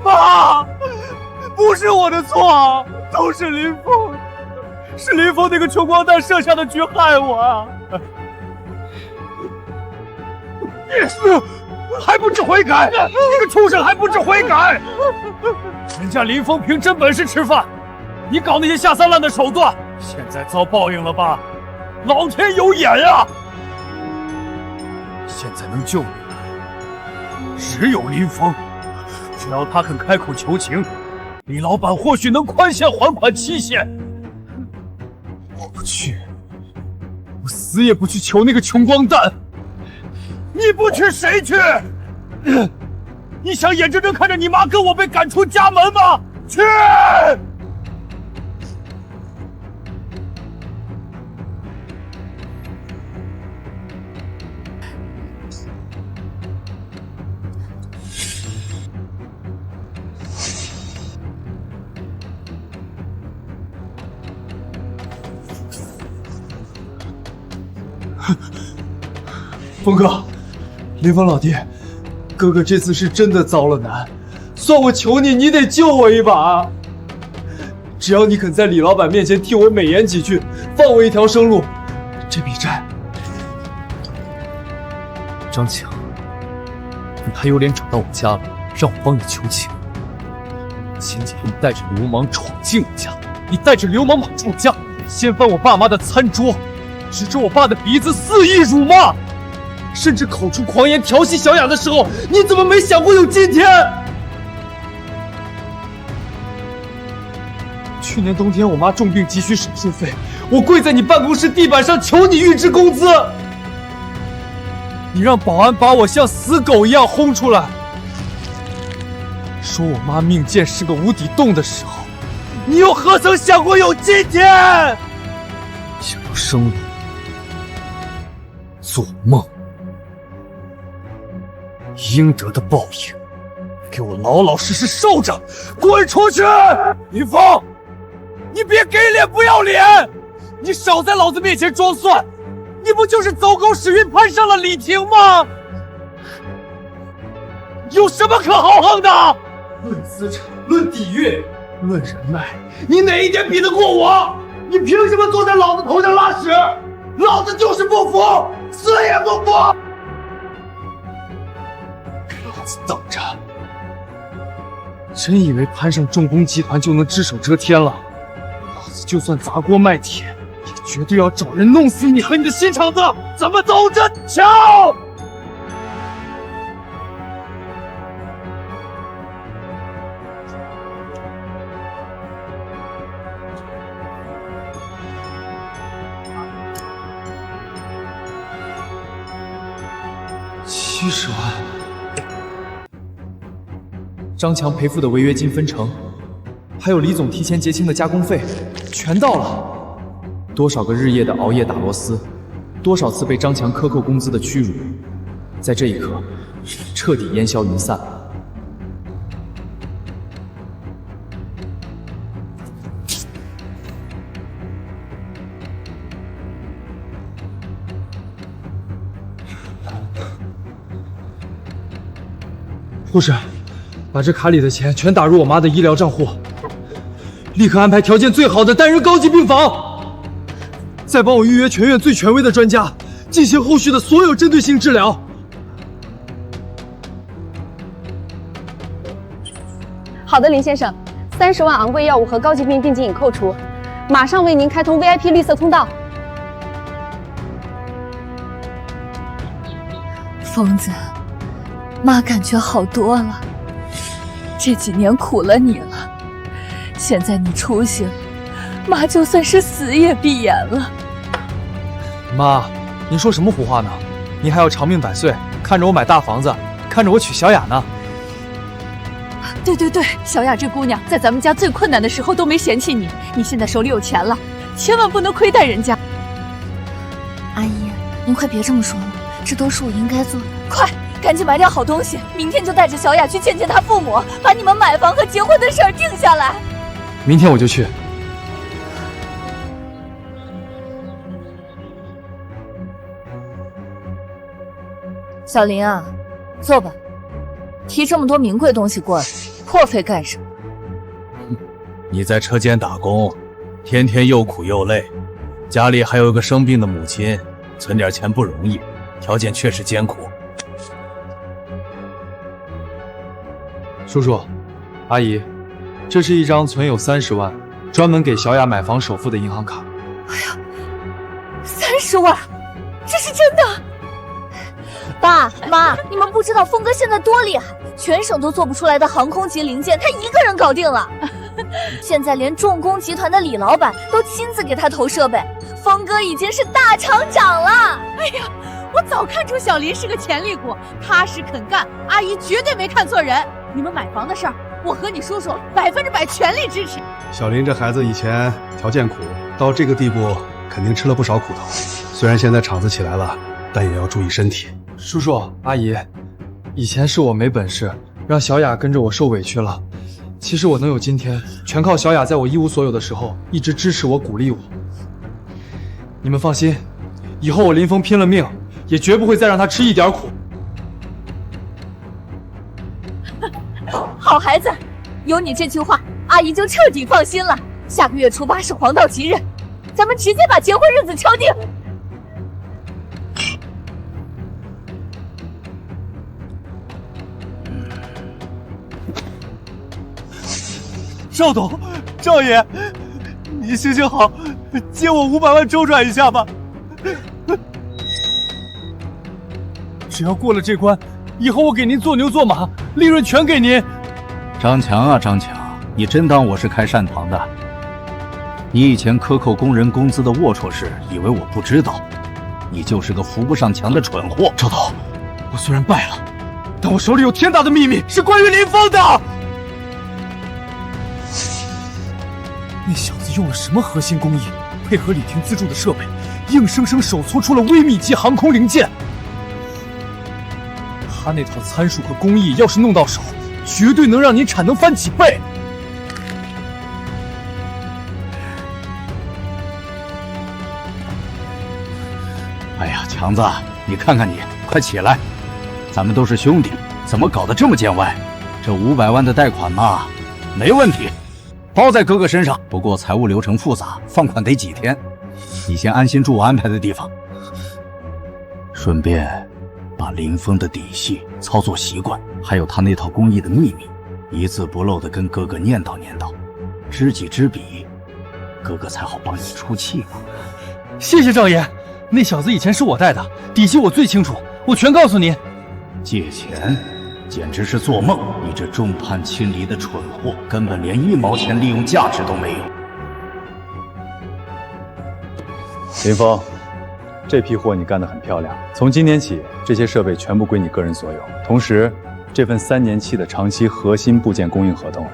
媽，不是我的錯，都是林峰，是林峰那個窮光蛋設下的局害我啊！還不知悔改，你個畜生還不知悔改！人家林峰憑真本事吃飯，你搞那些下三濫的手段，現在遭報應了吧？老天有眼呀！現在能救你的只有林峰，只要他肯開口求情，李老闆或許能寬限還款期限。我不去，我死也不去求那個窮光蛋。你不去誰去？你想眼睜睜看着你媽跟我被趕出家門嗎？去！峰哥，林峰老弟，哥哥这次是真的遭了难，算我求你，你得救我一把。只要你肯在李老板面前替我美言几句，放我一条生路，这筆債。張強，你還有臉找到我家了，讓我幫你求情。前幾天你帶着流氓闖進我家，你帶着流氓莽撞家，掀翻我爸媽的餐桌，指着我爸的鼻子肆意辱罵。甚至口出狂言調戲小雅的時候，你怎麼沒想過有今天？去年冬天我媽重病急需手術費，我跪在你辦公室地板上求你預支工資，你讓保安把我像死狗一樣轟出來，說我媽命賤是個無底洞的時候，你又何曾想過有今天？想要生路，做夢。應得的報應，給我老老實實受着！滾出去！林峰，你別給臉不要臉！你少在老子面前裝蒜！你不就是走狗屎運攀上了李婷嗎？有什麼可豪橫的？論資產，論底蘊，論人脈，你哪一點比得過我？你憑什麼坐在老子頭上拉屎？老子就是不服，死也不服！等着，真以為攀上重工集團就能只手遮天了？老子就算砸鍋賣鐵，也絕對要找人弄死你和你的新廠子！怎麼走着瞧？70萬。張強賠付的違約金分成，還有李總提前結清的加工費，全到了。多少個日夜的熬夜打螺絲，多少次被張強克扣工資的屈辱，在這一刻徹底煙消雲散。護士，把這卡裡的錢全打入我媽的醫療賬戶，立刻安排條件最好的單人高級病房，再幫我預約全院最權威的專家，進行後續的所有針對性治療。好的，林先生，30萬昂貴藥物和高級病定金已扣除，馬上為您開通 VIP 綠色通道。瘋子，媽感覺好多了。這幾年苦了你了，現在你出息了，媽就算是死也閉眼了。媽，您說什麼胡話呢？您還要長命百歲，看着我買大房子，看着我娶小雅呢。對对對，小雅這姑娘在咱們家最困難的時候都沒嫌棄你，你現在手裡有錢了，千萬不能虧待人家。阿姨，您快別這麼說了，這都是我應該做的。快！趕緊買點好東西，明天就帶着小雅去見見她父母，把你們買房和結婚的事兒定下來。明天我就去。小林啊，坐吧。提这么多名贵东西过来，破费干什么？你在车间打工，天天又苦又累，家里还有个生病的母亲，存点钱不容易，条件确实艰苦。叔叔，阿姨，这是一张存有30万，专门给小雅买房首付的银行卡。哎呀，30万，这是真的！爸媽，你們不知道峰哥現在多厲害，全省都做不出來的航空級零件，他一個人搞定了。現在連重工集團的李老闆都親自給他投設備，峰哥已經是大廠長了。哎呀，我早看出小林是個潛力股，踏實肯幹，阿姨絕對沒看錯人。你們買房的事兒，我和你叔叔100%全力支持。小林這孩子以前條件苦，到這個地步肯定吃了不少苦頭。雖然現在廠子起來了，但也要注意身體。叔叔阿姨，以前是我沒本事，讓小雅跟着我受委屈了。其實我能有今天，全靠小雅在我一無所有的時候一直支持我、鼓勵我。你們放心，以後我林峰拼了命，也絕不會再讓他吃一點苦。好孩子，有你這句話，阿姨就徹底放心了。下個月初8是黃道吉日，咱們直接把結婚日子敲定。趙董，趙爺，你行行好，借我500萬周轉一下吧。只要過了這關，以後我給您做牛做馬，利潤全給您。張強啊，張強，你真當我是開膳堂的？你以前克扣工人工資的齷齪事，以為我不知道？你就是個扶不上牆的蠢貨。趙董，我雖然敗了，但我手裡有天大的秘密，是關於林峰的。那小子用了什麼核心工藝，配合李婷資助的設備，硬生生手搓出了微米級航空零件。他那套參數和工藝要是弄到手，絕對能讓您產能翻幾倍。哎呀，強子，你看看你，快起來！咱們都是兄弟，怎麼搞得這麼見外？這500萬的貸款嘛，沒問題。包在哥哥身上，不過財務流程複雜，放款得幾天。你先安心住我安排的地方，順便把林峰的底細、操作習慣，還有他那套工藝的秘密，一字不漏地跟哥哥念叨念叨，知己知彼，哥哥才好幫你出氣嘛。謝謝趙爺，那小子以前是我帶的，底細我最清楚，我全告訴您。借錢簡直是做夢！你這眾叛親離的蠢貨，根本連1毛錢利用價值都沒有。林峰，這批貨你幹得很漂亮。從今天起，這些設備全部歸你個人所有。同時，這份3年期的長期核心部件供應合同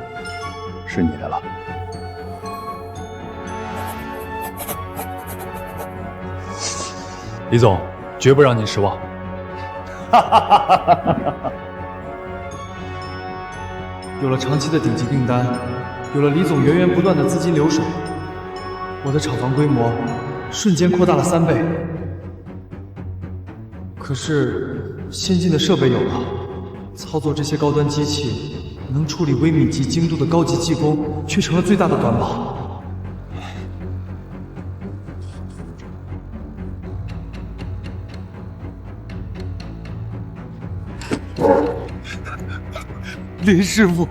是你的了。李總，絕不讓您失望。哈哈哈哈哈！有了長期的頂級訂單，有了李總源源不斷的資金流水，我的廠房規模瞬間擴大了3倍。可是先進的設備有了，操作這些高端機器，能處理微米級精度的高級技工，卻成了最大的短板。林師傅，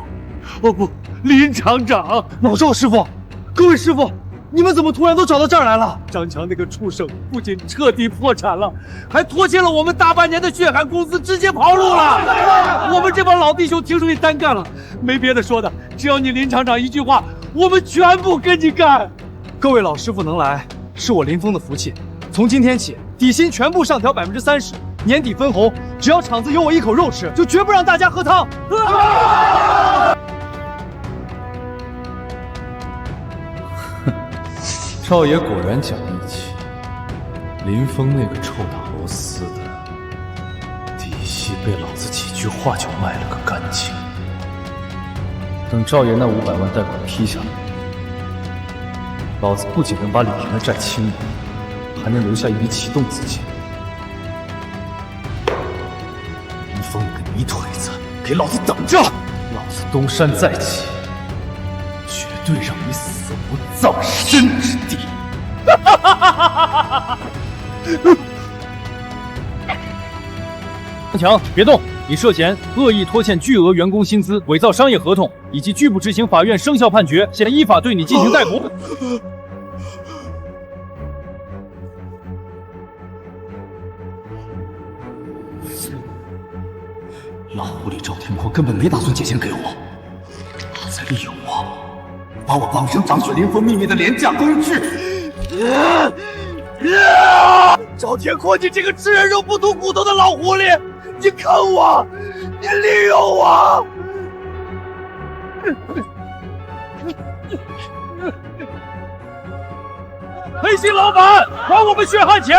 哦不，林廠長，老趙師傅，各位師傅，你們怎麼突然都找到這兒來了？張強那個畜生不僅徹底破產了，還拖欠了我們大半年的血汗工資，直接跑路了。我們這幫老弟兄聽說你單幹了，沒別的說的，只要你林廠長一句話，我們全部跟你幹。各位老師傅能來，是我林峰的福氣。從今天起，底薪全部上調30%，年底分紅，只要廠子有我一口肉吃，就絕不讓大家喝湯。趙爺果然講義氣，林峰那個臭打螺絲的，底細被老子幾句話就賣了個乾淨。等趙爺那500萬貸款批下來，老子不僅能把李婷的債清了，還能留下一筆啟動資金。泥腿子，给老子等着！老子东山再起，绝对让你死无葬身之地！张强，别动！你涉嫌恶意拖欠巨额员工薪资、伪造商业合同以及拒不执行法院生效判决，现在依法对你进行逮捕。老狐狸赵天阔根本没打算借钱给我，他在利用我，把我绑成掌取林峰秘密的廉价工具。赵天阔，你这个吃人肉不吐骨头的老狐狸，你坑我，你利用我！黑心老板，还我们血汗钱！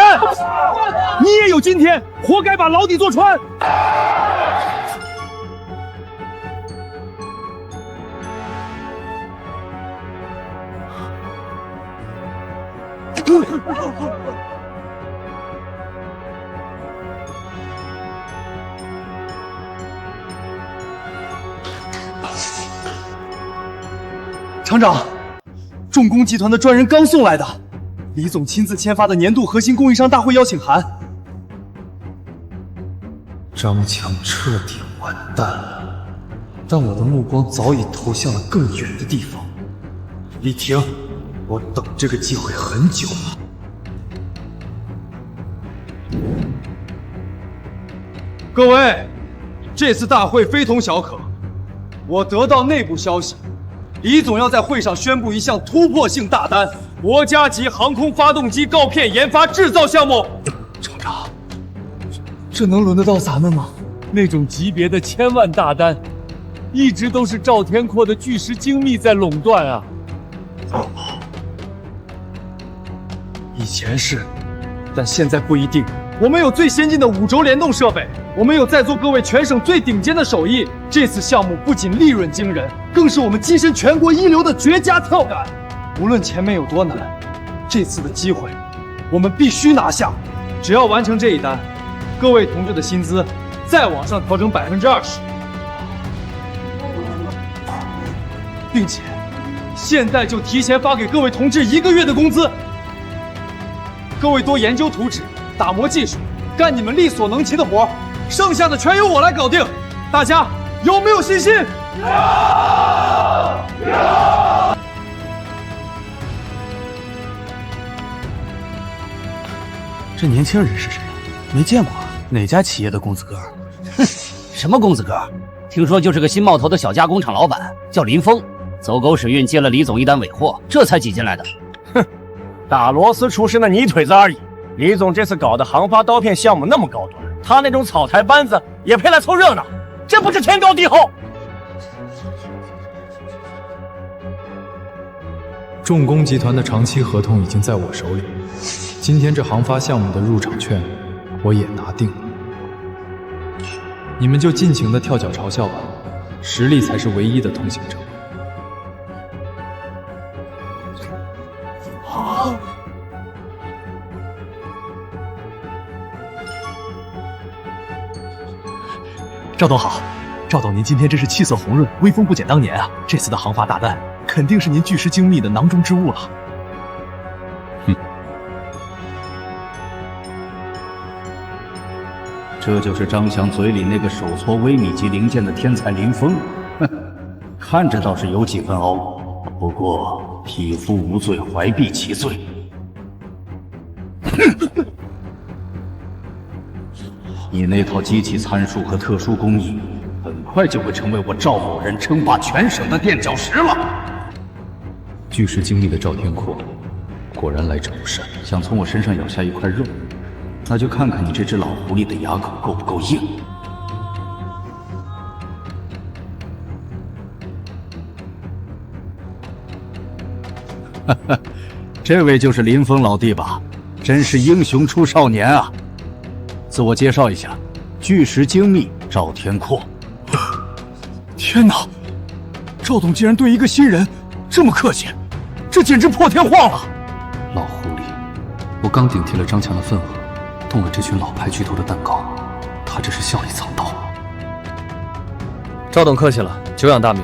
你也有今天，活该把牢底坐穿！厂长，重工集团的专人刚送来的，李总亲自签发的年度核心供应商大会邀请函。张强彻底完蛋了，但我的目光早已投向了更远的地方。李婷，我等这个机会很久了。各位，这次大会非同小可，我得到内部消息，李总要在会上宣布一项突破性大单——国家级航空发动机鋯片研发制造项目。厂长，这能轮得到咱们吗？那种级别的千万大单，一直都是赵天阔的巨石精密在垄断啊。以前是，但现在不一定。我们有最先进的5轴联动设备，我们有在座各位全省最顶尖的手艺。这次项目不仅利润惊人，更是我们跻身全国一流的绝佳跳杆。无论前面有多难，这次的机会我们必须拿下。只要完成这一单，各位同志的薪资再往上调整20%，并且现在就提前发给各位同志1个月的工资。各位多研究图纸，打磨技术，干你们力所能及的活，剩下的全由我来搞定。大家有没有信心？有！这年轻人是谁啊？没见过，哪家企业的公子哥？哼，什么公子哥？听说就是个新冒头的小加工厂老板，叫林峰，走狗屎运接了李总一单尾货，这才挤进来的。哼，大螺丝出身的泥腿子而已。李总这次搞的航发刀片项目那么高端，他那种草台班子也配来凑热闹，这不是天高地厚？重工集团的长期合同已经在我手里，今天这航发项目的入场券我也拿定了。你们就尽情的跳脚嘲笑吧，实力才是唯一的通行证。好。赵董好，赵董您今天真是气色红润，威风不减当年啊！这次的航发大单肯定是您巨石精密的囊中之物了。这就是张翔嘴里那个手搓微米级零件的天才林峰，哼，看着倒是有几分傲，不过匹夫无罪，怀璧其罪。你那套机器参数和特殊工艺，很快就会成为我赵某人称霸全省的垫脚石了。巨石精密的赵天阔，果然来者不善。想从我身上咬下一块肉，那就看看你这只老狐狸的牙口够不够硬。哈哈，这位就是林峰老弟吧？真是英雄出少年啊！自我介绍一下，巨石精密赵天阔。天哪，赵董竟然对一个新人这么客气，这简直破天荒了！老狐狸，我刚顶替了张强的份额，动了这群老牌巨头的蛋糕，他这是笑里藏刀。趙董客气了，久仰大名，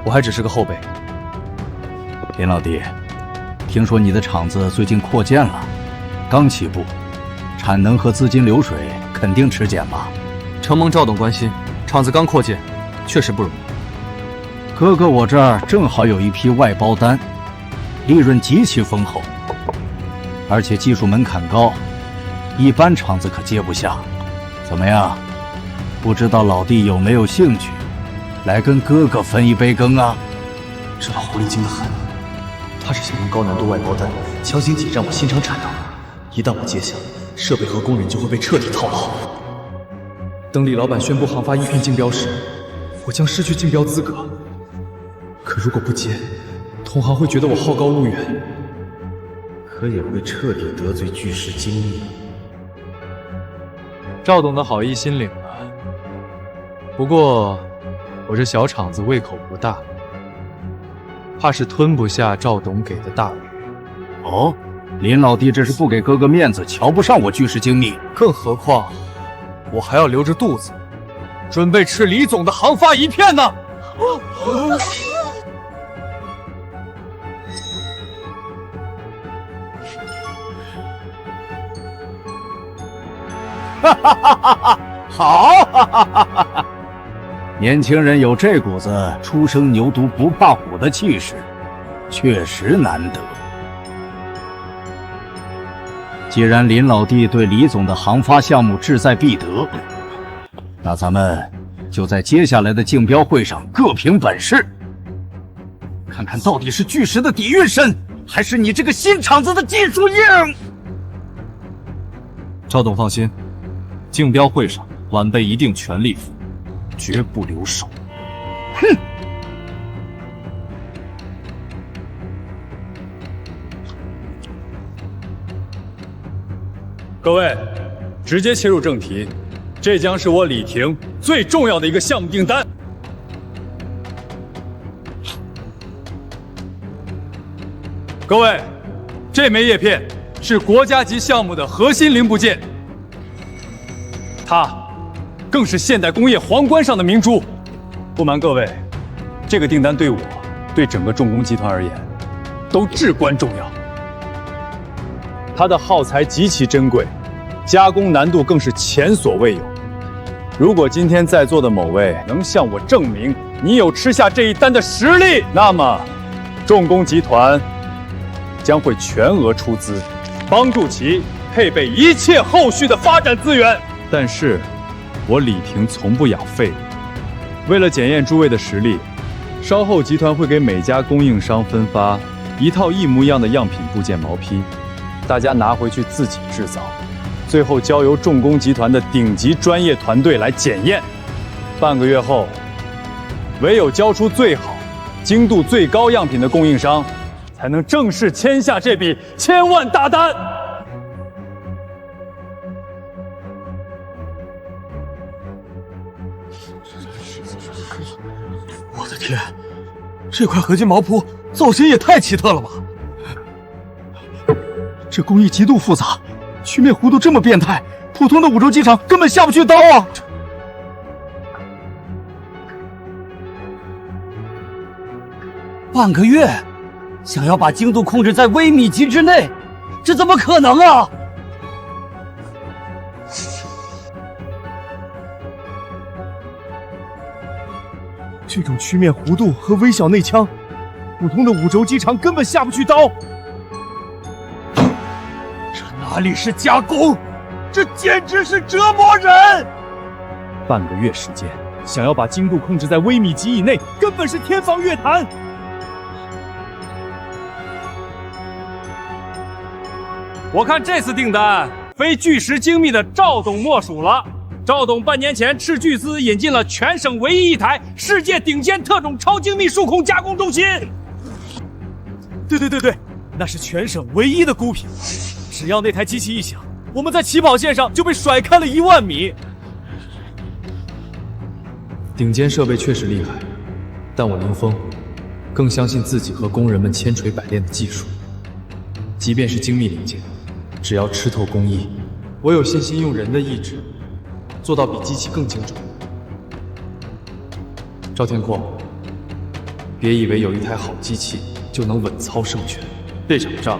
我还只是个后辈。林老弟，听说你的厂子最近扩建了，刚起步，产能和资金流水肯定吃紧吧？承蒙赵董关心，厂子刚扩建，确实不容易。哥哥我这儿正好有一批外包单，利润极其丰厚，而且技术门槛高，一般厂子可接不下。怎么样？不知道老弟有没有兴趣，来跟哥哥分一杯羹啊？这老狐狸精的很，他是想用高难度外包单强行挤占我新厂产能，一旦我接下，设备和工人就会被彻底套牢。等李老板宣布航发一片竞标时，我将失去竞标資格。可如果不接，同行會覺得我好高騖遠，可也會徹底得罪巨石精密。趙董的好意心領了，不過我這小廠子胃口不大，怕是吞不下趙董給的大魚。哦，林老弟這是不給哥哥面子，瞧不上我巨石精密。更何況，我還要留着肚子，準備吃李總的航發一片呢。哈哈哈哈哈！好，哈哈哈哈哈！年輕人有這股子初生牛犢不怕虎的氣勢，確實難得。既然林老弟對李總的航發項目志在必得，那咱們就在接下來的競標會上各憑本事，看看到底是巨石的底蘊深，還是你這個新廠子的技術硬。趙董放心，競標會上晚輩一定全力服務，絕不留手。哼！各位，直接切入正題，這將是我李婷最重要的一個項目訂單。各位，這枚葉片是國家級項目的核心零部件，它更是現代工業皇冠上的明珠。不瞞各位，這個訂單對我，對整個重工集團而言，都至關重要。它的耗材極其珍貴，加工難度更是前所未有。如果今天在座的某位能向我證明你有吃下這一單的實力，那麼重工集團將會全額出資，幫助其配備一切後續的發展資源。但是，我李婷從不養廢物。為了檢驗諸位的實力，稍後集團會給每家供應商分發一套一模一樣的樣品部件毛坯。大家拿回去自己製造，最後交由重工集團的頂級專業團隊來檢驗。半個月後，唯有交出最好、精度最高樣品的供應商，才能正式簽下這筆千萬大單。我的天，這塊合金毛鋪造型也太奇特了吧！這工藝極度複雜，曲面弧度這麼變態，普通的五軸機廠根本下不去刀啊！半個月，想要把精度控制在微米級之內，這怎麼可能啊？這種曲面弧度和微小內腔，普通的五軸機廠根本下不去刀。哪裡是加工，這簡直是折磨人！半個月時間，想要把精度控制在微米級以內，根本是天方夜譚。我看這次訂單，非巨石精密的趙董莫屬了。趙董半年前斥巨資引進了全省唯一一台世界頂尖特種超精密數控加工中心。對，那是全省唯一的孤品。只要那台機器一響，我們在起跑線上就被甩開了1萬米。頂尖設備確實厲害，但我林峰更相信自己和工人們千錘百煉的技術。即便是精密零件，只要吃透工藝，我有信心用人的意志做到比機器更精準。赵天阔，別以為有一台好機器就能穩操勝券。這場仗，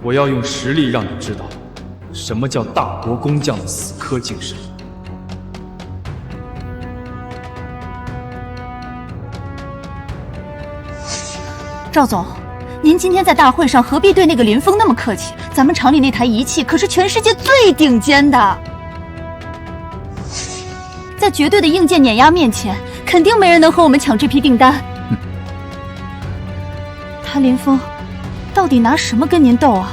我要用實力讓你知道，什麼叫大國工匠的死磕精神。趙總，您今天在大會上何必對那個林峰那麼客氣？咱們廠裡那台儀器可是全世界最頂尖的，在絕對的硬件碾壓面前，肯定沒人能和我們搶這批訂單。他林峰到底拿什麼跟您鬥啊？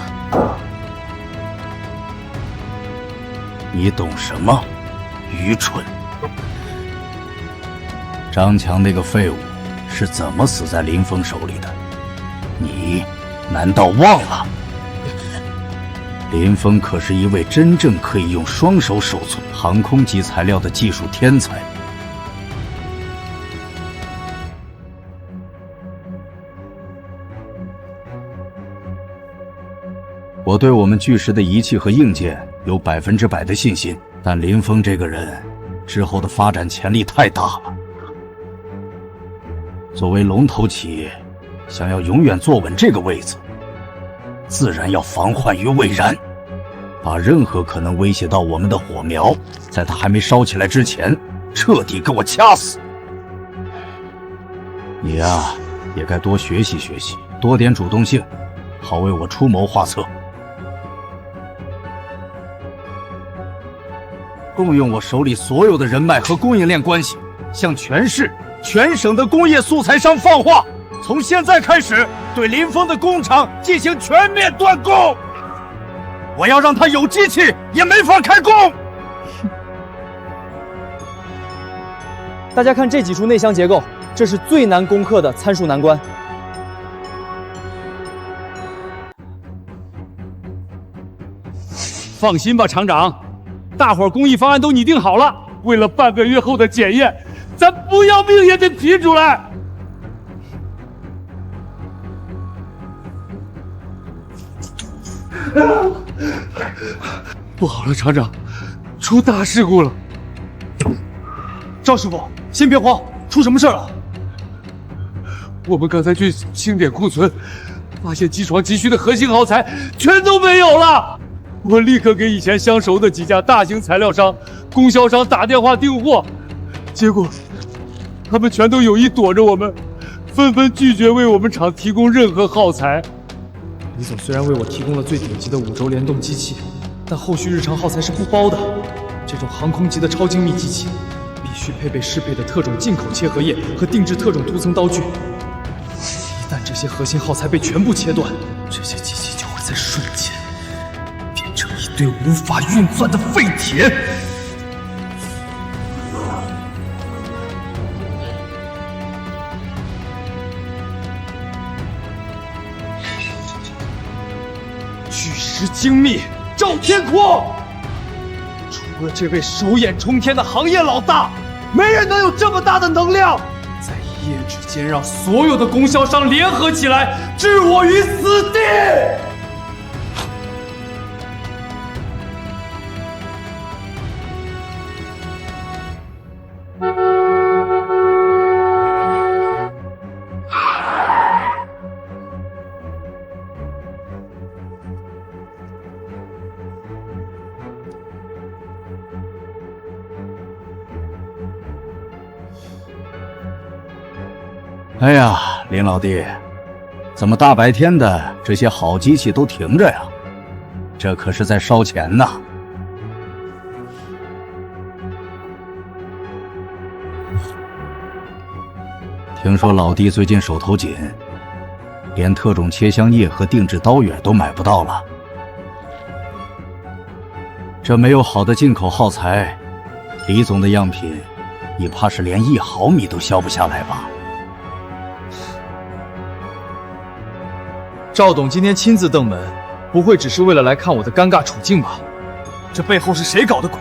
你懂什麼？愚蠢！张强那個廢物是怎麼死在林峰手裡的？你難道忘了？林峰可是一位真正可以用雙手手做航空级材料的技術天才。我對我們巨石的儀器和硬件有100%的信心，但林峰這個人之後的發展潛力太大了。作為龍頭企業，想要永遠坐穩這個位子，自然要防患於未然，把任何可能威脅到我們的火苗，在它還沒燒起來之前，徹底給我掐死。你呀，也該多學習學習，多點主動性，好為我出謀劃策。動用我手裡所有的人脈和供應鏈關係，向全市、全省的工業素材商放話，從現在開始對林峰的工廠進行全面斷供。我要讓他有機器也沒法開工。大家看這幾處內箱結構，這是最難攻克的參數難關。放心吧，廠長。大伙兒工藝方案都擬定好了，為了半個月後的檢驗，咱不要命也得批出來。不好了，廠長，出大事故了！趙師傅，先別慌，出什麼事了？我們剛才去清點庫存，發現機床急需的核心耗材全都沒有了。我立刻給以前相熟的幾家大型材料商、供銷商打電話訂貨，結果他們全都有意躲着我們，紛紛拒絕為我們廠提供任何耗材。李總雖然為我提供了最頂級的5軸聯動機器，但後續日常耗材是不包的。這種航空級的超精密機器，必須配備適配的特種進口切合液和定制特種塗層刀具。一旦這些核心耗材被全部切斷，這些機器就會在瞬間成一堆無法運算的廢鐵。巨石精密，赵天阔，除了这位手眼冲天的行業老大，沒人能有這麼大的能量，在一夜之間讓所有的供銷商聯合起來，置我於死地。哎呀，林老弟，怎麼大白天的這些好機器都停着呀？這可是在燒錢吶！聽說老弟最近手頭緊，連特種切香葉和定制刀眼都買不到了。這沒有好的進口耗材，李總的樣品，你怕是連1毫米都削不下來吧？趙董今天親自登門，不會只是為了來看我的尷尬處境吧？這背後是誰搞的鬼？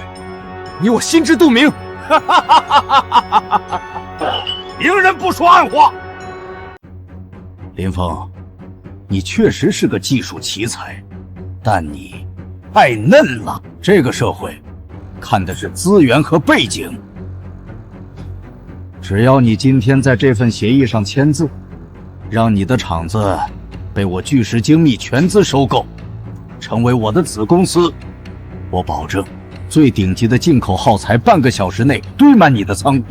你我心知肚明。明人不說暗話。林峰，你確實是個技術奇才，但你太嫩了。這個社會看的是資源和背景，只要你今天在这份协議上簽字，讓你的廠子被我巨石精密全資收購，成為我的子公司，我保證最頂級的進口耗材半個小時內堆滿你的倉庫，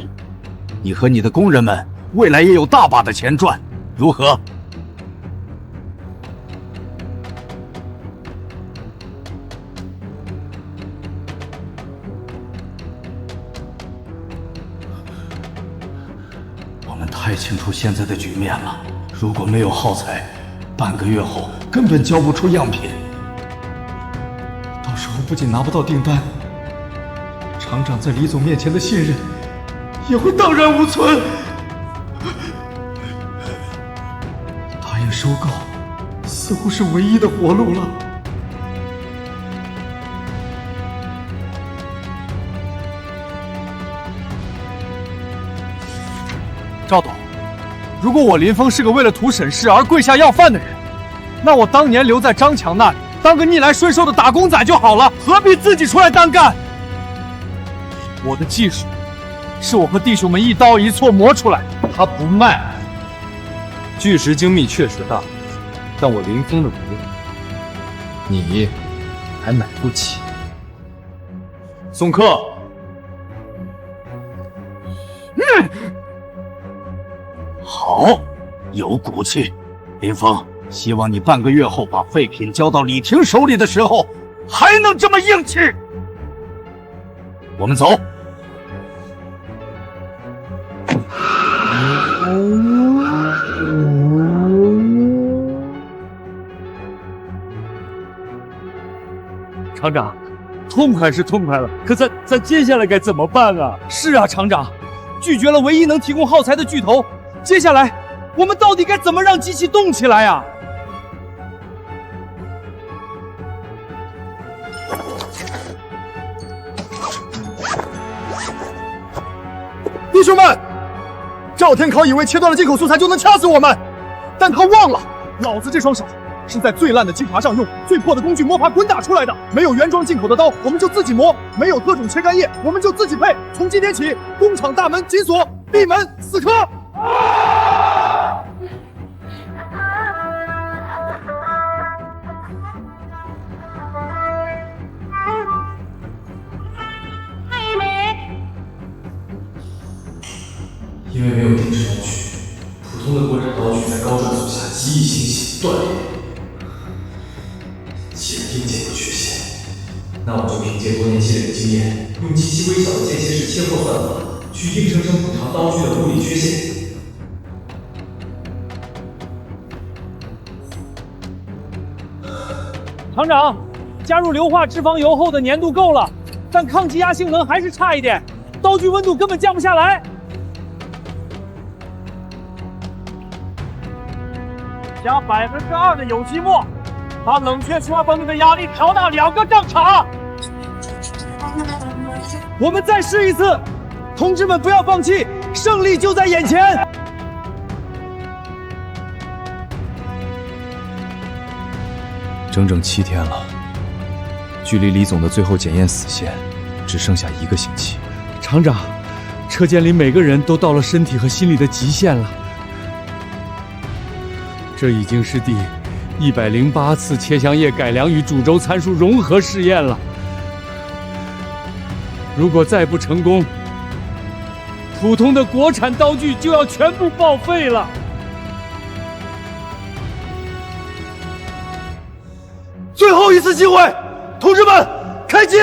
你和你的工人們未來也有大把的錢賺，如何？我们太清楚现在的局面了，如果沒有耗材，半個月後根本交不出樣品，到時候不僅拿不到訂單，廠長在李總面前的信任也會蕩然無存。大業收購似乎是唯一的活路了。趙董，如果我林峰是個為了圖省事而跪下要飯的人，那我當年留在張強那裡當個逆來順受的打工仔就好了，何必自己出來單幹？我的技術是我和弟兄們一刀一銼磨出來的，他不賣。巨石精密確實大，但我林峰的毒，你還買不起。送客。好，有骨氣。林峰，希望你半個月後把廢品交到李婷手裡的時候，還能這麼硬氣。我們走。廠長，痛快是痛快了，可咱接下來該怎麼辦啊？是啊，廠長，拒絕了唯一能提供耗材的巨頭，接下來我們到底該怎麼讓機器動起來啊？弟兄們，趙天考以為切斷了進口素材就能掐死我們，但他忘了，老子這雙手是在最爛的金耙上用最破的工具磨耙滾打出來的。沒有原裝進口的刀，我們就自己磨；沒有特種切乾液，我們就自己配。從今天起，工廠大門緊鎖，閉門死磕。因為沒有定制刀具，普通的國產刀具在高轉速下極易清洗斷裂。既然硬件有缺陷，那我就憑借多年積累的經驗，用極其微小的間歇式切割算法，去硬生生補償刀具的物理缺陷。廠長，加入硫化脂肪油後的粘度夠了，但抗積壓性能還是差一點，刀具溫度根本降不下來。加2%的有機墨，把冷卻車泵的壓力調到2個正常。我們再試一次，同志們不要放棄，勝利就在眼前。整整7天了，距離李總的最後檢驗死線只剩下1個星期。廠長，車間裡每個人都到了身體和心理的極限了。這已經是第108次切香葉改良與主軸參數融合試驗了。如果再不成功，普通的國產刀具就要全部報廢了。最後一次機會，同志們，開機！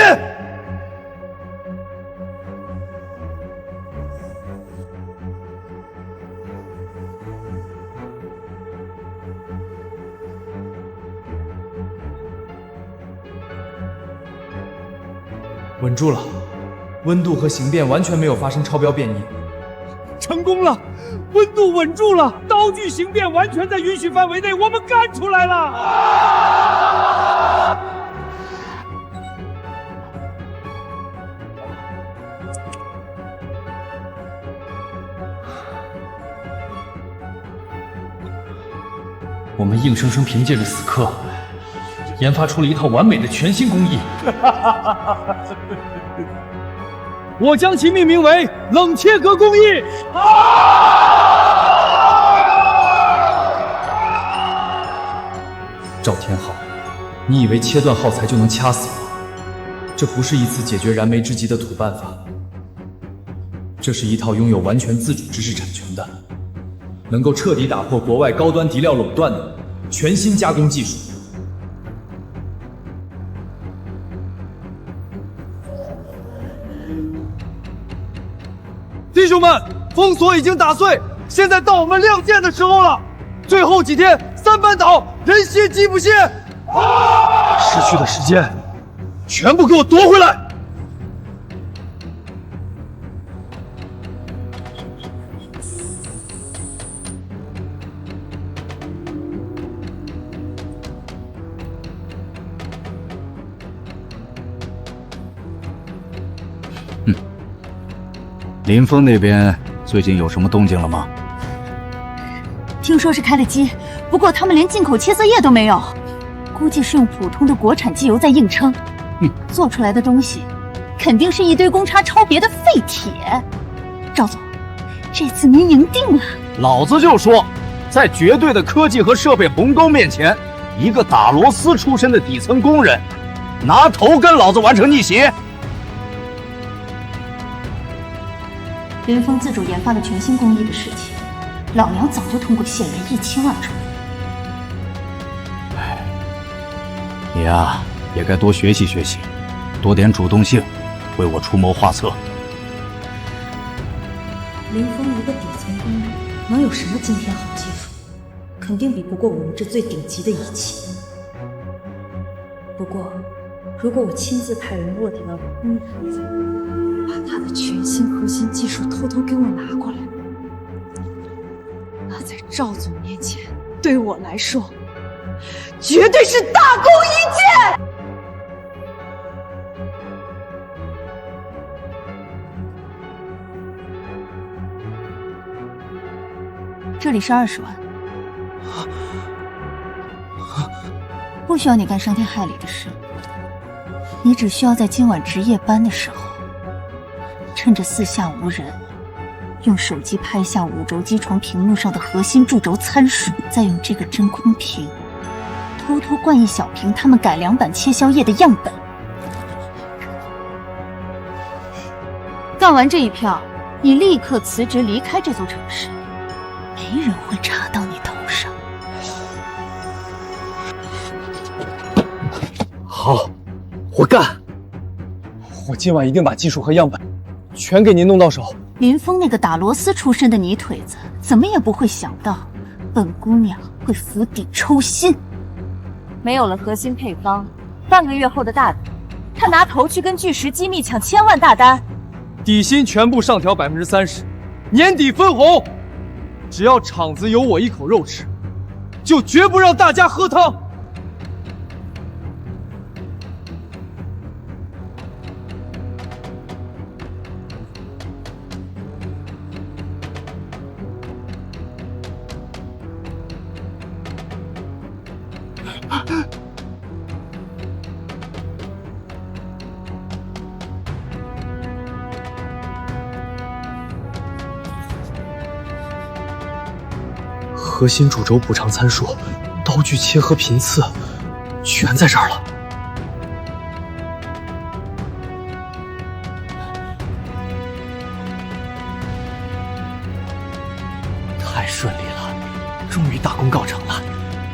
穩住了，溫度和形變完全沒有發生超標變異。成功了，溫度穩住了，刀具形變完全在允許範圍內，我們幹出來了！我們硬生生憑借着死磕，研發出了一套完美的全新工藝。我将其命名为冷切割工艺。赵天昊，你以为切断耗材就能掐死我？这不是一次解決燃眉之急的土辦法，這是一套擁有完全自主知識產權的，能夠徹底打破國外高端敵料壟斷的全新加工技術。弟兄們，封鎖已經打碎，現在到我們亮劍的時候了。最後幾天，3班倒，人歇機不歇。失去的時間，全部給我奪回來！林峰那邊最近有什麼動靜了嗎？聽說是開了機，不過他們連進口切色液都沒有，估計是用普通的國產機油在硬撐。做出來的東西肯定是一堆公差超別的廢鐵。趙總，這次您贏定了。老子就說，在絕對的科技和設備鴻溝面前，一個打螺絲出身的底層工人，拿頭跟老子完成逆襲。林峰自主研發的全新工藝的事情，老娘早就通過縣人一清二楚。你呀，也該多學習學習，多點主動性，為我出謀劃策。林峰一個底層工人，能有什麼今天好技術？肯定比不過我們這最頂級的儀器。不過，如果我親自派人臥底到林峰的房子，把他的全新核心技術偷偷給我拿過來，那在趙總面前，對我來說，絕對是大功一件。這裡是20萬，不需要你幹傷天害理的事，你只需要在今晚值夜班的時候，趁着四下無人，用手機拍下5軸機床屏幕上的核心駐軸參數，再用這個真空瓶偷偷灌一小瓶他們改良版切削液的樣本。幹完這一票，你立刻辭職離開這座城市，沒人會查到你頭上。好，我幹！我今晚一定把技術和樣本全給您弄到手。林峰那個打螺絲出身的泥腿子，怎麼也不會想到，本姑娘會釜底抽薪。沒有了核心配方，半個月後的大底，他拿頭去跟巨石機密搶1000萬大單，底薪全部上調30%，年底分紅。只要廠子有我一口肉吃，就絕不讓大家喝湯。核心主軸補償參數、刀具切合頻次，全在這兒了。太順利了，終於大功告成了，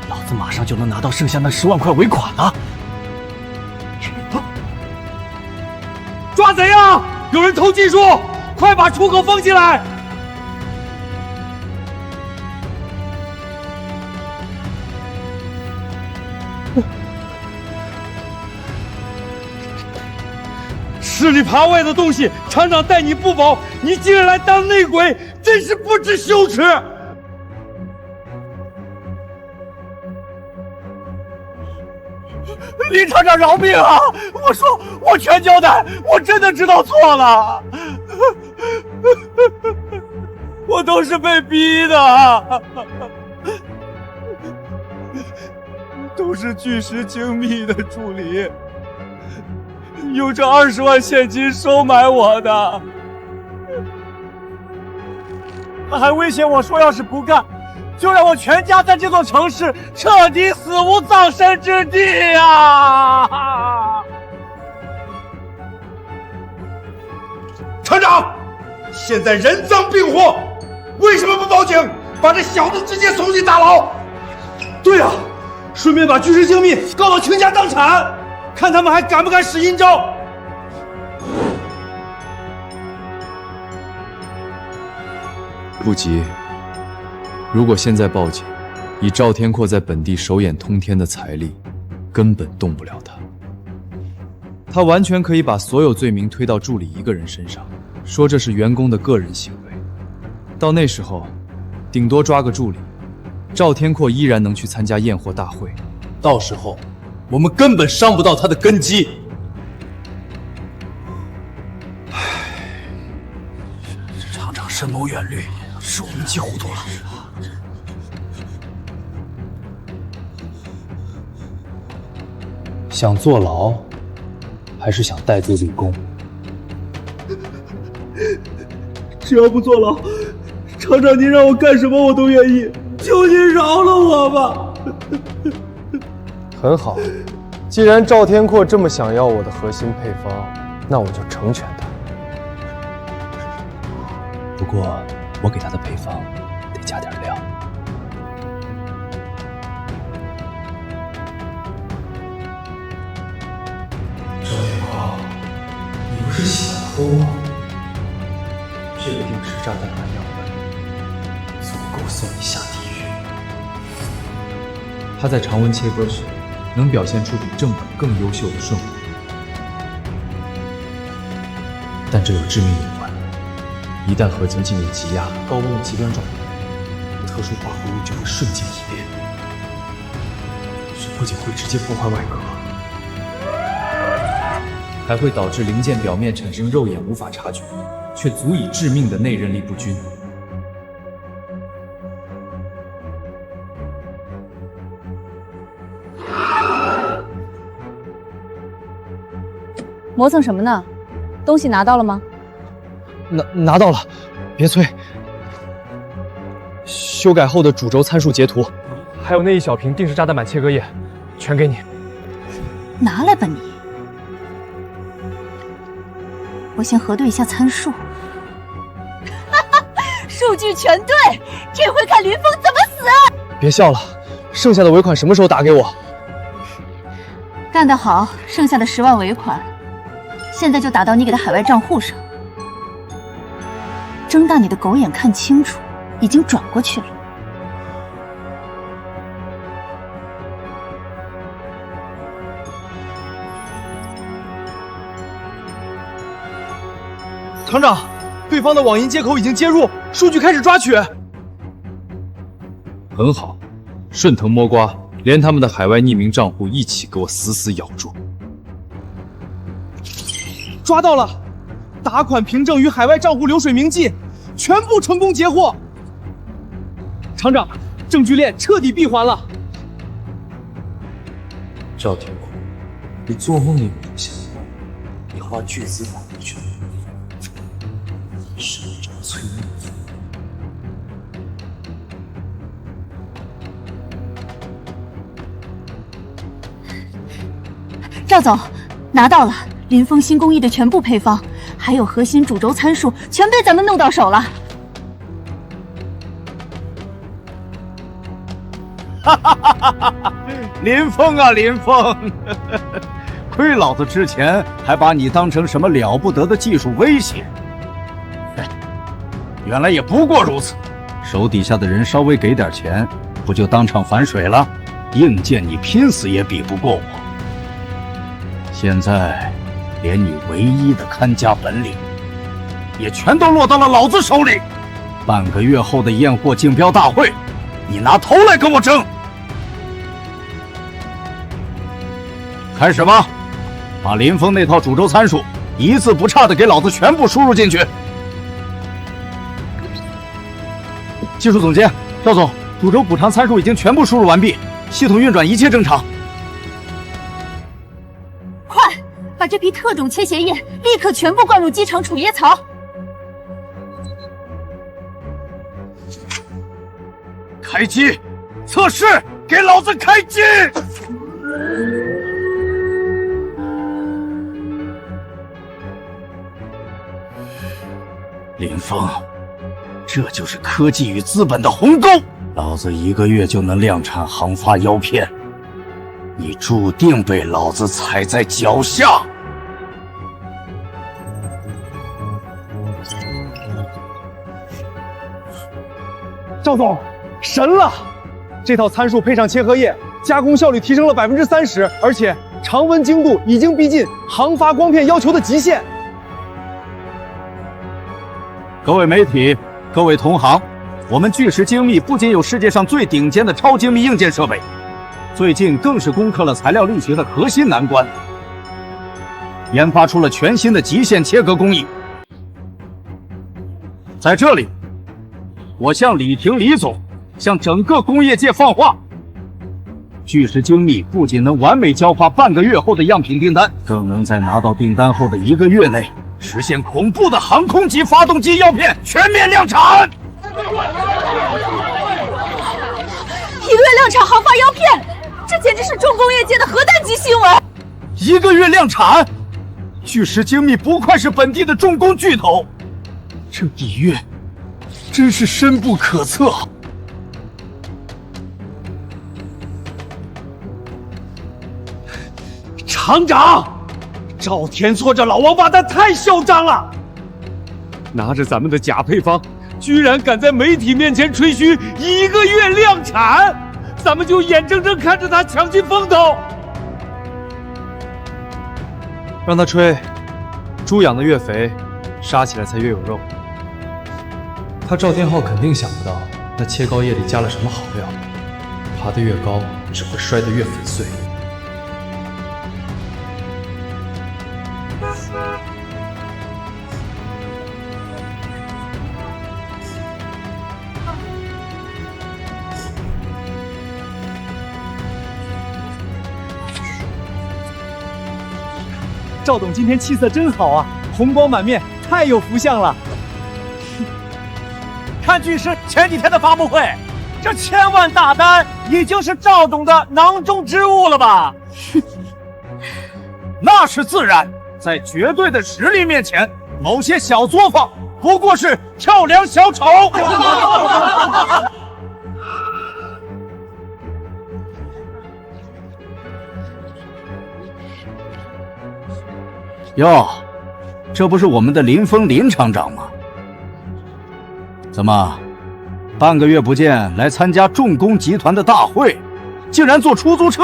老子馬上就能拿到剩下那10萬塊尾款了。抓賊呀！有人偷技術，快把出口封起來！吃裡扒外的東西，廠長待你不薄，你竟然來當內鬼，真是不知羞恥！林廠長饒命啊！我說我全交代，我真的知道錯了，我都是被逼的，都是巨石精密的助理。用这20萬現金收買我的。他還威脅我說，要是不幹，就讓我全家在這座城市徹底死無葬身之地啊！廠長，現在人贓並獲，為什麼不報警，把這小子直接送進大牢？對啊，順便把巨石精密告到傾家蕩產，看他們還敢不敢使陰招。不急，如果現在報警，以趙天闊在本地手眼通天的財力，根本動不了他。他完全可以把所有罪名推到助理一個人身上，說這是員工的個人行為。到那時候，頂多抓個助理，趙天闊依然能去參加驗貨大會。到時候，我們根本傷不到他的根基。廠長深謀遠慮，是我們急糊塗了。想坐牢，還是想帶罪立功？只要不坐牢，廠長您讓我幹什麼我都願意，求您饒了我吧。很好，既然趙天闊這麼想要我的核心配方，那我就成全他。不過我給他的配方得加點料。趙天闊，你不是喜歡偷嗎？這個定時炸彈含樣本足夠送你下地獄。他在常溫切割時，能表現出比正本更優秀的順滑，但這有致命隱患。一旦合金進入極壓、高溫的極端狀態，特殊化合物就會瞬間異變，這不僅會直接破壞外殼，還會導致零件表面產生肉眼無法察覺，卻足以致命的內韌力不均。磨蹭什麼呢？東西拿到了嗎？拿到了，別催。修改後的主軸參數截圖，還有那一小瓶定時炸彈板切割液，全給你。拿來吧你。我先核對一下參數。數據全對，這回看林峰怎麼死。別笑了，剩下的尾款什麼時候打給我？幹得好，剩下的10萬尾款，現在就打到你給的海外賬戶上。睜大你的狗眼看清楚，已經轉過去了。廠長，對方的網銀接口已經接入，數據開始抓取。很好，順藤摸瓜，連他們的海外匿名賬戶一起給我死死咬住。抓到了，打款憑證與海外賬戶流水銘記全部成功截獲。廠長，證據鏈徹底閉環了。趙天闊，你做夢也不想過，你花巨資買的權利，是找崔逆。趙總，拿到了林峰新工藝的全部配方，還有核心主軸參數，全被咱們弄到手了。林峰啊，林峰，虧老子之前還把你當成什麼了不得的技術威脅，原來也不過如此。手底下的人稍微給點錢，不就當場反水了？硬件你拼死也比不過我。現在連你唯一的看家本領也全都落到了老子手裡。半個月後的驗貨競標大會，你拿頭來跟我爭！開始吧，把林峰那套主軸參數一字不差的給老子全部輸入進去。技術總監趙總，主軸補償參數已經全部輸入完畢，系統運轉一切正常。快把把这批特种切鞋液立刻全部灌入机场储液槽。开机，测试，给老子开机！林峰，这就是科技与资本的鸿沟。老子1个月就能量产航发药片，你注定被老子踩在脚下。赵总，神了！这套参数配上切合液，加工效率提升了30%，而且常温精度已经逼近航发光片要求的极限。各位媒体，各位同行，我们巨石精密不仅有世界上最顶尖的超精密硬件设备，最近更是攻克了材料力学的核心难关，研发出了全新的极限切割工艺。在这里，我向李婷李总，向整个工业界放话：巨石精密不仅能完美交发半个月后的样品订单，更能在拿到订单后的1个月内实现恐怖的航空级发动机药片全面量产。1个月量产航发药片，这简直是重工业界的核弹级新闻！1个月量产，巨石精密不愧是本地的重工巨头，这底蕴真是深不可测。厂长，赵天错这老王八蛋太嚣张了，拿着咱们的假配方，居然敢在媒体面前吹嘘1个月量产，咱们就眼睁睁看着他抢尽风头。让他吹，猪养的越肥，杀起来才越有肉。他赵天昊肯定想不到，那切糕液里加了什么好料，爬得越高，只会摔得越粉碎。赵董今天气色真好啊，红光满面，太有福相了。看巨石前几天的发布会，这1000万大单已经是赵董的囊中之物了吧？那是自然，在绝对的实力面前，某些小作坊不过是跳梁小丑。哟，这不是我们的林峰林厂长吗？怎么，半个月不见来参加重工集团的大会，竟然坐出租车？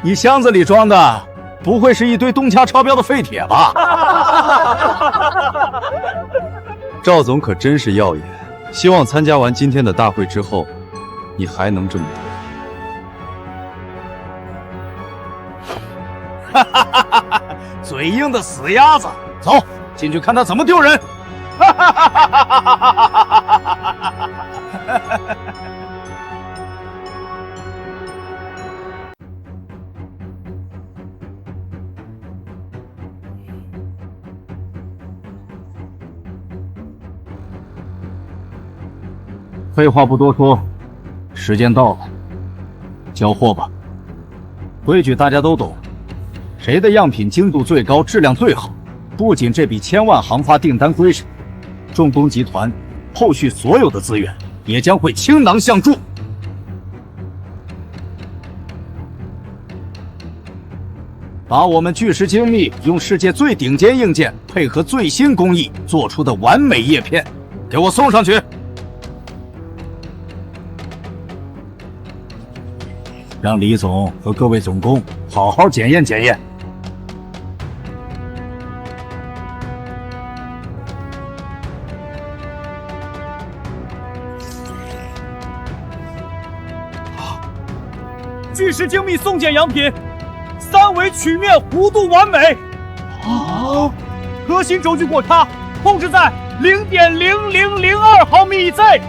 你箱子里装的不会是一堆东家超标的废铁吧？赵总可真是耀眼，希望参加完今天的大会之后，你还能这么多。嘴硬的死鸭子，走进去看他怎么丢人！废话不多说，时间到了，交货吧。规矩大家都懂。谁的样品精度最高、质量最好，不仅这笔1000万航发订单归谁，重工集团后续所有的資源也將會傾囊相助。把我們巨石精密用世界最頂尖硬件配合最新工藝做出的完美葉片，給我送上去。讓李總和各位總工好好檢驗檢驗。巨石精密送检样品，3维曲面弧度完美，核心轴距过差控制在0.0002毫米以内，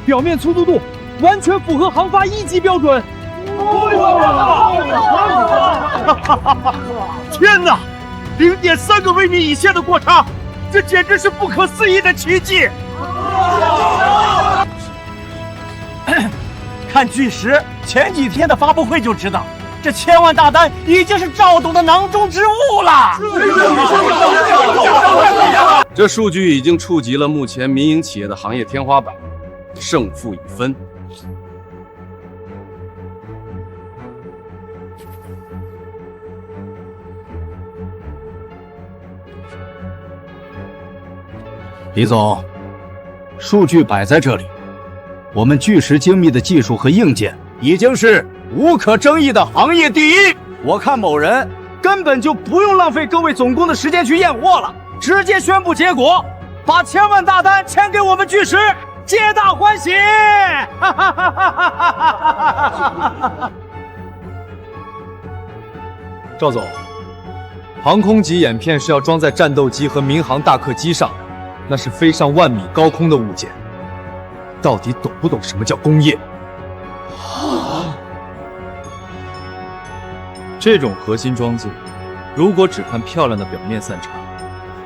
表面粗度度完全符合航发1級標準。天哪，0.3個微米以下的過差，這簡直是不可思議的奇蹟！看巨石前幾天的發布會就知道，這1000萬大單已經是趙董的囊中之物了。這數據已經觸及了目前民營企業的行業天花板，勝負已分。李总，数据摆在這裡，我們巨石精密的技術和硬件已經是無可爭議的行業第一。我看某人根本就不用浪費各位總工的時間去驗貨了，直接宣布結果，把1000萬大單簽給我們巨石，皆大歡喜！趙總，航空级眼片是要装在戰鬥機和民航大客機上的，那是飛上萬米高空的物件。到底懂不懂什麼叫工業？這種核心裝置，如果只看漂亮的表面散場，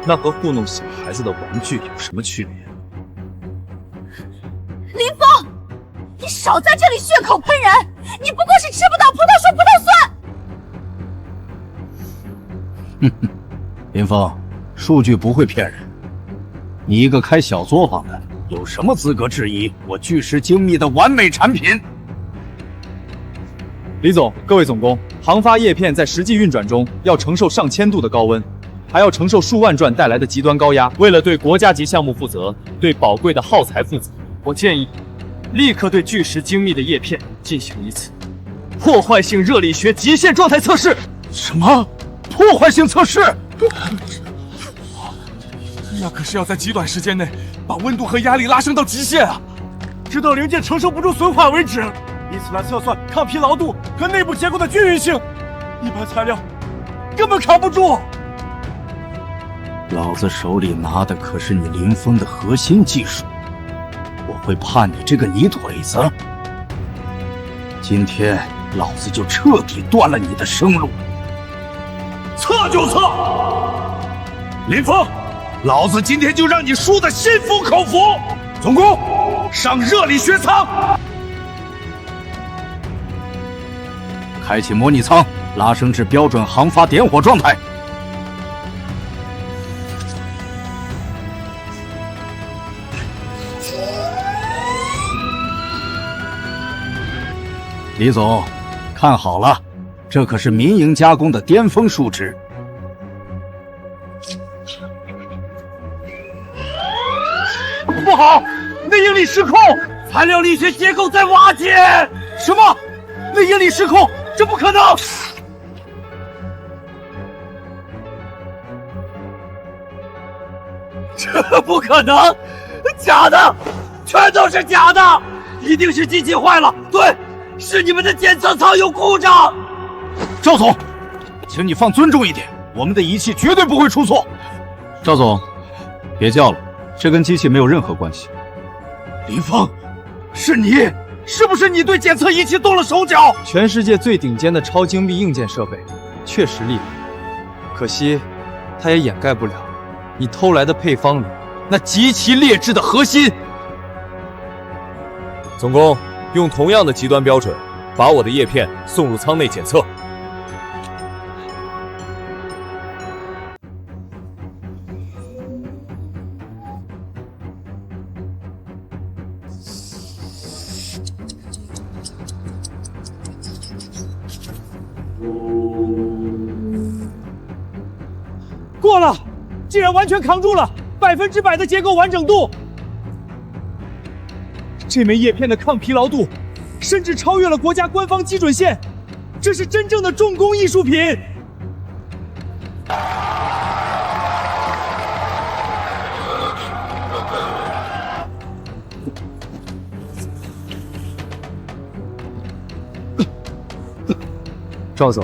那和糊弄小孩子的玩具有什麼區別？林峰，你少在這裡血口噴人！你不過是吃不到葡萄說葡萄酸。林峰，數據不會騙人。你一個開小作坊的，有什麼資格質疑我巨石精密的完美產品？李總，各位總工，航發葉片在實際運轉中要承受上千度的高溫，還要承受數萬轉帶來的極端高壓。為了對國家級項目負責，對寶貴的耗材負責，我建議立刻對巨石精密的葉片進行一次破壞性熱力學極限狀態測試。什麼？破壞性測試？那可是要在極短時間內把溫度和壓力拉升到極限啊！直到零件承受不住損壞為止，以此來測算抗疲勞度和內部結構的均勻性。一般材料根本扛不住。老子手裡拿的可是你林峰的核心技術，我会怕你這個泥腿子？今天老子就徹底斷了你的生路！測就測，林峰，老子今天就讓你輸得心服口服！總工，上熱力學艙，開啟模擬艙，拉升至標準航發點火狀態。李總，看好了，這可是民營加工的巔峰數值。不好，內應力失控，材料力學結構在瓦解。什麼？內應力失控？這不可能！這不可能！假的，全都是假的！一定是機器壞了，對，是你們的檢測艙有故障。趙總，請你放尊重一點，我們的儀器絕對不會出錯。趙總，別叫了。這跟機器沒有任何關係。林峰，是你，是不是你對檢測儀器動了手腳？全世界最頂尖的超精密硬件設備，確實厲害，可惜它也掩蓋不了你偷來的配方裡那極其劣質的核心。總工，用同樣的極端標準，把我的葉片送入艙內檢測。過了，竟然完全扛住了，100%的結構完整度。這枚葉片的抗疲勞度，甚至超越了國家官方基準線，這是真正的重工藝術品。趙總，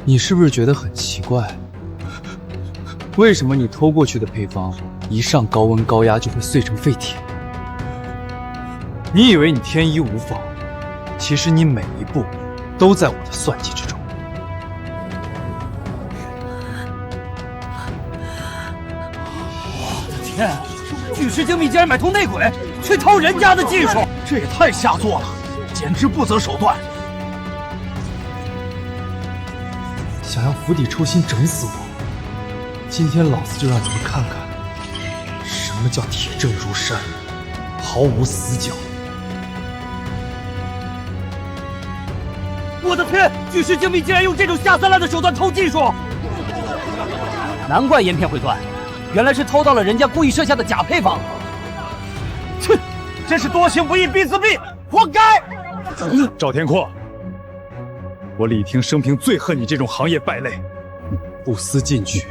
你是不是覺得很奇怪？為什麼你偷過去的配方一上高溫高壓就會碎成廢鐵？你以为你天衣无縫，其實你每一步都在我的算計之中。我的天！巨石精密竟然买通内鬼，去偷人家的技術，這也太下作了，簡直不擇手段。想要釜底抽薪整死我，今天老子就讓你們看看，什麼叫鐵證如山，毫無死角。我的天！巨石精密竟然用這種下三濫的手段偷技術，難怪煙片會斷，原來是偷到了人家故意設下的假配方。切，真是多行不義必自斃，活該！趙天闊，我李廷生平最恨你這種行業敗類，不思進取，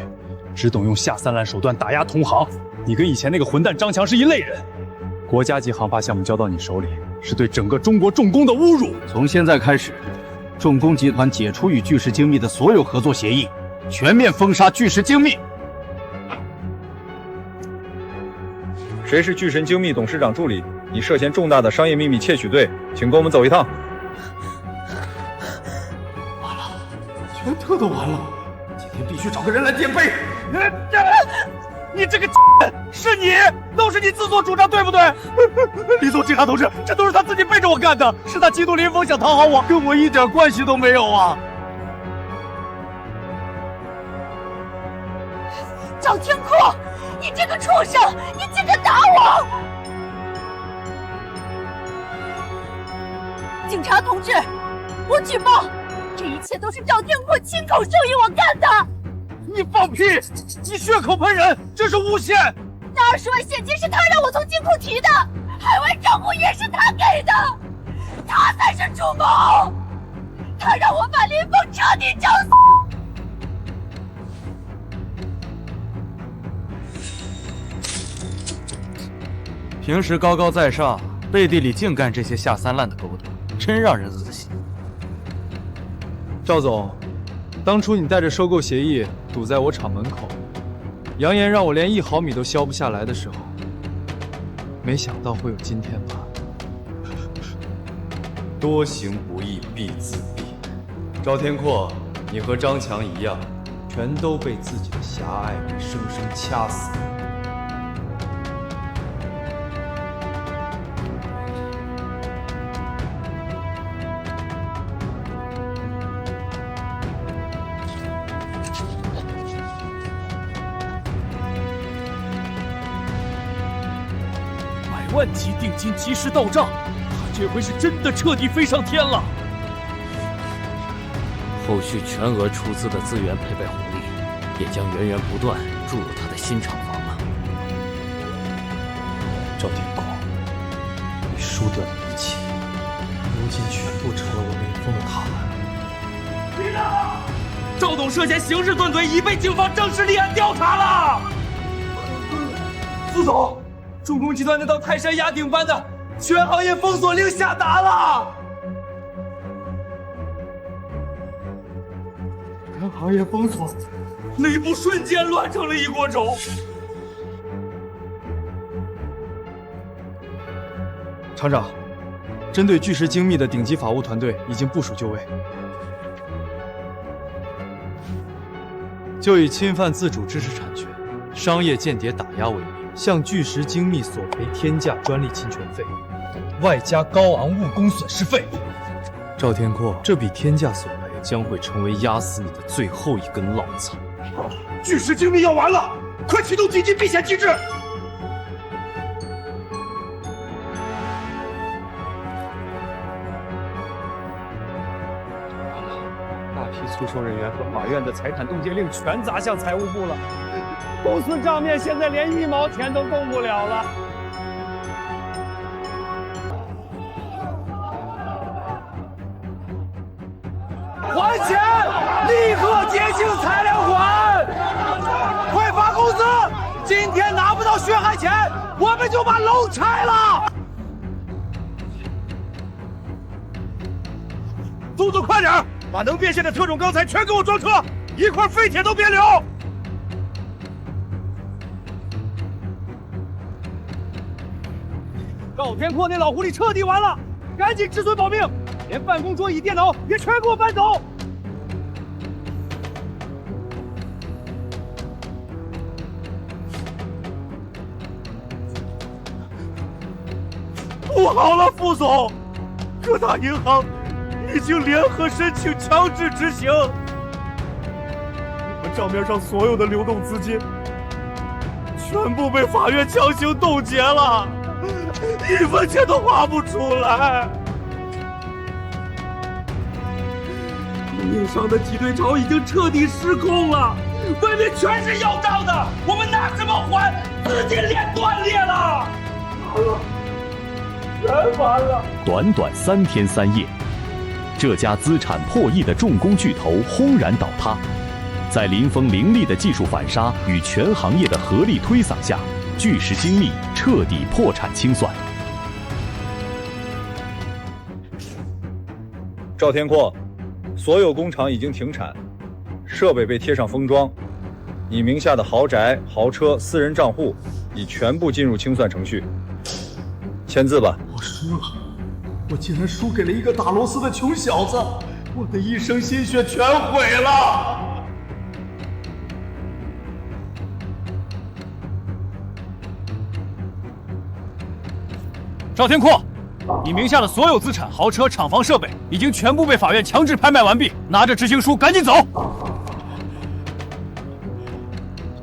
只懂用下三濫手段打壓同行。你跟以前那個混蛋張強是一類人。國家級航發項目交到你手裡，是對整個中國重工的侮辱。從現在開始，重工集團解除與巨石精密的所有合作協議，全面封殺巨石精密。誰是巨神精密董事長助理？你涉嫌重大的商業秘密竊取罪，請跟我們走一趟。完了，全特都完了，今天必須找個人來墊背。你這個是你，都是你自作主張，對不對？李總警察同志，這都是他自己背着我幹的，是他嫉妒林峰想討好我，跟我一點關係都沒有啊！趙天闊，你這個畜生，你竟敢打我！警察同志，我舉報，這一切都是趙天闊親口授意我幹的。你放屁！你血口噴人，這是誣陷！那20萬現金是他讓我從金庫提的，海外賬戶也是他給的，他才是主謀，他讓我把林峰徹底整死。平時高高在上，背地裡淨幹這些下三濫的勾當，真讓人惡心。趙總，當初你帶着收購協議堵在我廠門口，揚言讓我連1毫米都削不下來的時候，沒想到會有今天吧？多行不義必自斃。趙天闊，你和張強一樣，全都被自己的狹隘給生生掐死了。100萬級定金及時到賬，他這回是真的徹底飛上天了。後續全額出資的資源配備紅利，也將源源不斷注入他的新廠房了。趙天闊，你輸掉的一切，如今全部成了我林峰的踏板。別打！趙董涉嫌刑事斷腿，已被警方正式立案調查了。副總。重工集團那道泰山壓頂般的全行業封鎖令下達了，全行業封鎖，內部瞬間亂成了一鍋粥。廠長，針對巨石精密的頂級法務團隊已經部署就位，就以侵犯自主知識產權、商業間諜打壓為名，向巨石精密索賠天價專利侵權費，外加高昂誤工損失費。趙天闊，這筆天價索賠將會成為壓死你的最後一根稻草。巨石精密要完了，快啟動緊急避險機制！大批催收人員和法院的財產凍結令全砸向財務部了。公司賬面現在連1毛錢都動不了了。還錢！立刻結清材料款！快發工資！今天拿不到血汗錢，我們就把樓拆了！速度快點，把能變現的特種鋼材全給我裝車，一塊廢鐵都別留！赵天阔那老狐狸徹底完了，赶紧止损保命，连办公桌椅、電腦也全給我搬走。不好了，副总，各大银行已經聯合申請強制執行，我們賬面上所有的流動資金全部被法院強行凍結了，1分錢都花不出來。供應商的擠兌潮已經徹底失控了，外面全是要賬的，我們拿什麼還？資金鏈斷裂了，全完了！短短3天3夜，這家資產破億的重工巨頭轟然倒塌。在林峰凌厲的技術反殺與全行業的合力推搡下，巨石精密徹底破產清算。趙天闊，所有工廠已經停產，設備被貼上封裝，你名下的豪宅、豪車、私人賬戶已全部進入清算程序。簽字吧。我輸了，我竟然輸給了一個打螺絲的窮小子，我的一生心血全毀了。趙天闊，你名下的所有資產、豪車、廠房、設備已經全部被法院強制拍賣完畢，拿着執行書趕緊走。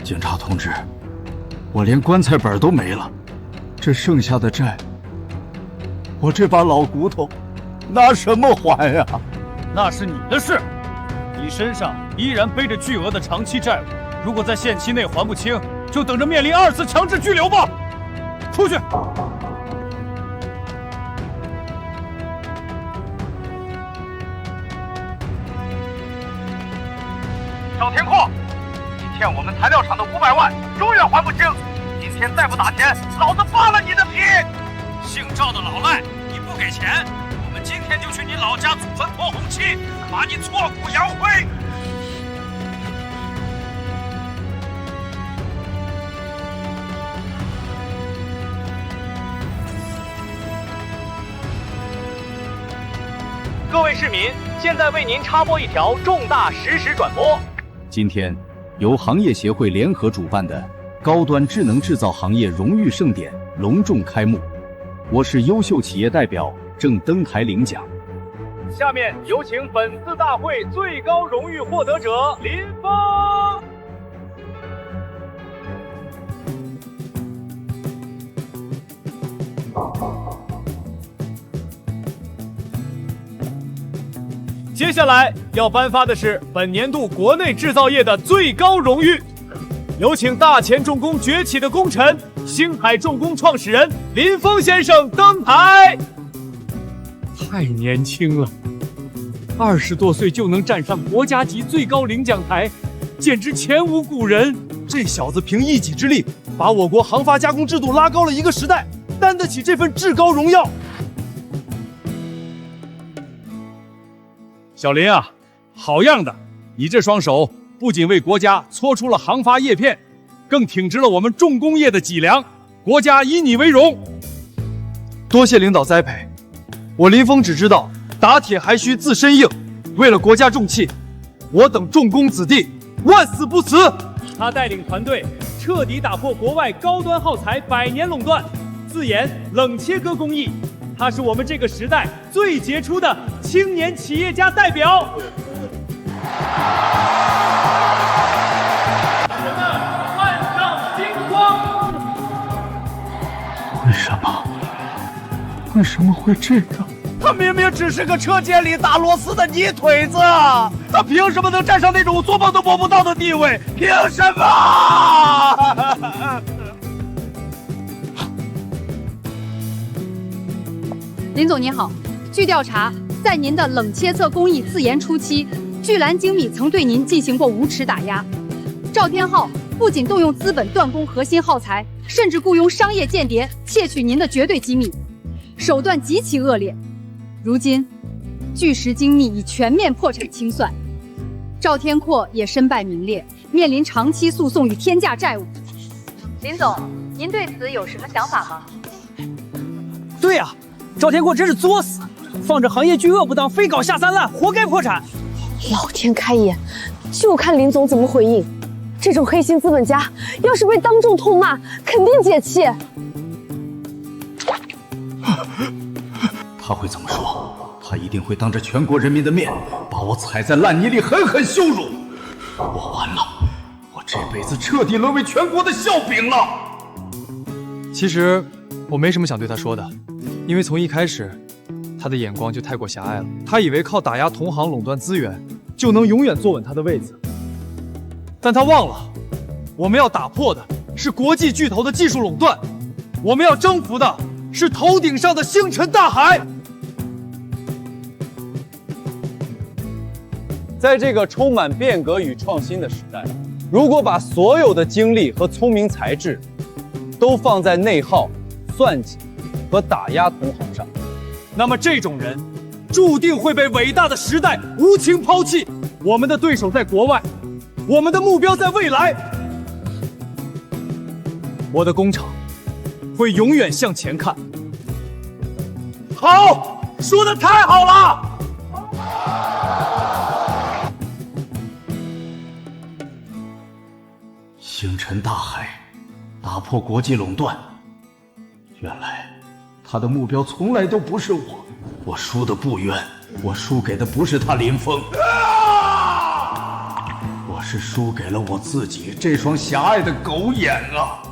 警察同志，我連棺材本都沒了，這剩下的債，我這把老骨頭拿什麼還呀？那是你的事，你身上依然背着巨額的長期債務，如果在限期內還不清，就等着面臨2次強制拘留吧。出去。赵天闊，你欠我們材料廠的500萬，永遠還不清。今天再不打錢，老子扒了你的皮！姓趙的老賴，你不給錢，我們今天就去你老家祖墳潑紅漆，把你挫骨揚灰。各位市民，现在为您插播一条重大實時轉播。今天，由行業協會聯合主辦的高端智能製造行業榮譽盛典隆重開幕。我是優秀企業代表，正登台領獎。下面有請本次大會最高榮譽獲得者林峰。接下來要頒發的是本年度國內製造業的最高榮譽，有請大前重工崛起的功臣星海重工創始人林峰先生登台。太年輕了，20多歲就能站上國家級最高領獎台，簡直前無古人。這小子憑一己之力，把我國航發加工制度拉高了一個時代，擔得起這份至高榮耀。小林啊，好樣的！你這雙手不僅為國家搓出了航發葉片，更挺直了我們重工業的脊梁，國家以你為榮。多謝領導栽培，我林峰只知道打鐵還需自身硬，為了國家重器，我等重工子弟萬死不辭。他帶領團隊徹底打破國外高端耗材100年壟斷，自研冷切割工藝。他是我們這個時代最傑出的青年企業家代表。同學們，換上金光！為什麼會這樣？他明明只是個車間裡打螺絲的泥腿子，他憑什麼能站上那種做夢都摸不到的地位？憑什麼？林總您好，據調查，在您的冷切測工藝自研初期，聚藍精密曾對您進行過無恥打壓。趙天昊不僅動用資本斷供核心耗材，甚至僱傭商業間諜竊取您的絕對機密，手段極其惡劣。如今，巨石精密已全面破產清算，趙天闊也身敗名裂，面臨長期訴訟與天價債務。林總，您對此有什麼想法嗎？对啊，赵天阔真是作死，放着行业巨鳄不当，非搞下三滥，活该破产。老天开眼，就看林总怎么回应。这种黑心资本家，要是被当众痛骂，肯定解气。他会怎么说？他一定会当着全国人民的面，把我踩在烂泥里，狠狠羞辱。我完了，我这辈子彻底沦为全国的笑柄了。其實我沒什麼想對他說的，因為從一開始，他的眼光就太過狹隘了。他以為靠打壓同行壟斷資源，就能永遠坐穩他的位子。但他忘了，我們要打破的是國際巨頭的技術壟斷，我們要征服的是頭頂上的星辰大海。在這個充滿變革與創新的時代，如果把所有的精力和聰明才智都放在內耗、算計和打壓同行上，那麼這種人注定會被偉大的時代無情拋棄。我們的對手在國外，我們的目標在未來。我的工廠會永遠向前看。好，說得太好了！星辰大海，打破國際壟斷。原來他的目標從來都不是我，我輸得不冤，我輸給的不是他林峰，我是輸給了我自己這雙狹隘的狗眼啊！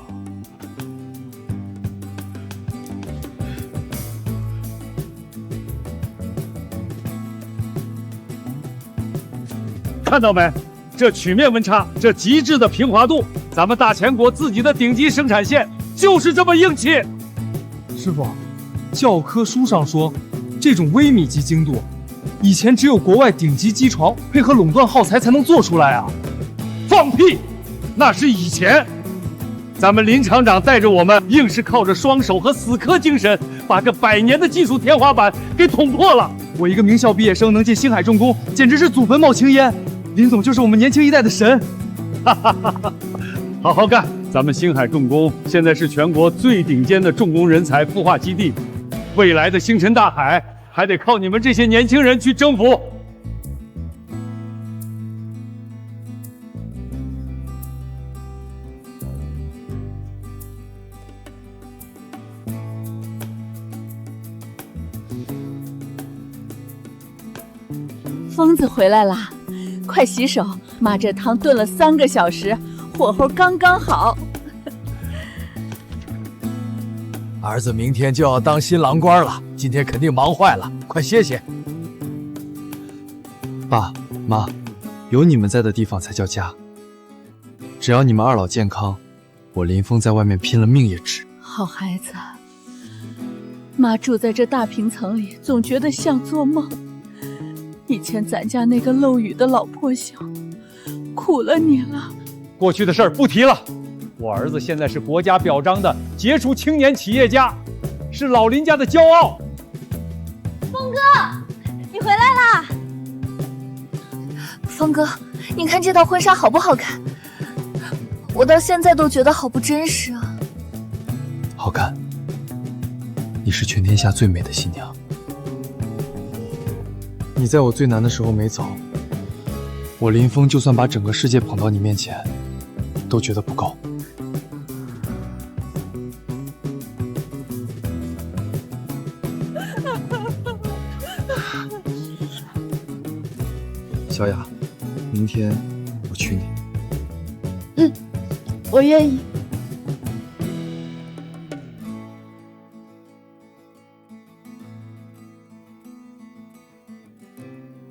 看到沒？這曲面溫差，這極致的平滑度，咱們大前國自己的頂級生產線就是這麼硬氣。師傅，教科書上說，這種微米級精度，以前只有國外頂級機床配合壟斷耗材才能做出來啊！放屁，那是以前。咱們林廠長帶着我們，硬是靠着雙手和死磕精神，把這100年的技術天花板給捅破了。我一個名校畢業生能進星海重工，簡直是祖墳冒青煙。林總就是我們年輕一代的神，哈哈哈哈！好好幹，咱們星海重工現在是全國最頂尖的重工人才孵化基地，未來的星辰大海還得靠你們這些年輕人去征服。疯子回來啦！快洗手，媽這湯燉了3個小時，火候剛剛好。兒子明天就要當新郎官了，今天肯定忙壞了，快歇歇。爸媽，有你們在的地方才叫家。只要你們二老健康，我林峰在外面拼了命也值。好孩子，媽住在這大平層裡，總覺得像做夢。以前咱家那個漏雨的老破小，苦了你了。過去的事兒不提了，我兒子現在是國家表彰的傑出青年企業家，是老林家的驕傲。峰哥，你回來啦！峰哥，你看這套婚紗好不好看？我到現在都覺得好不真實啊。好看，你是全天下最美的新娘。你在我最難的時候沒走，我林峰就算把整個世界捧到你面前，都覺得不夠。小雅，明天我娶你。我願意。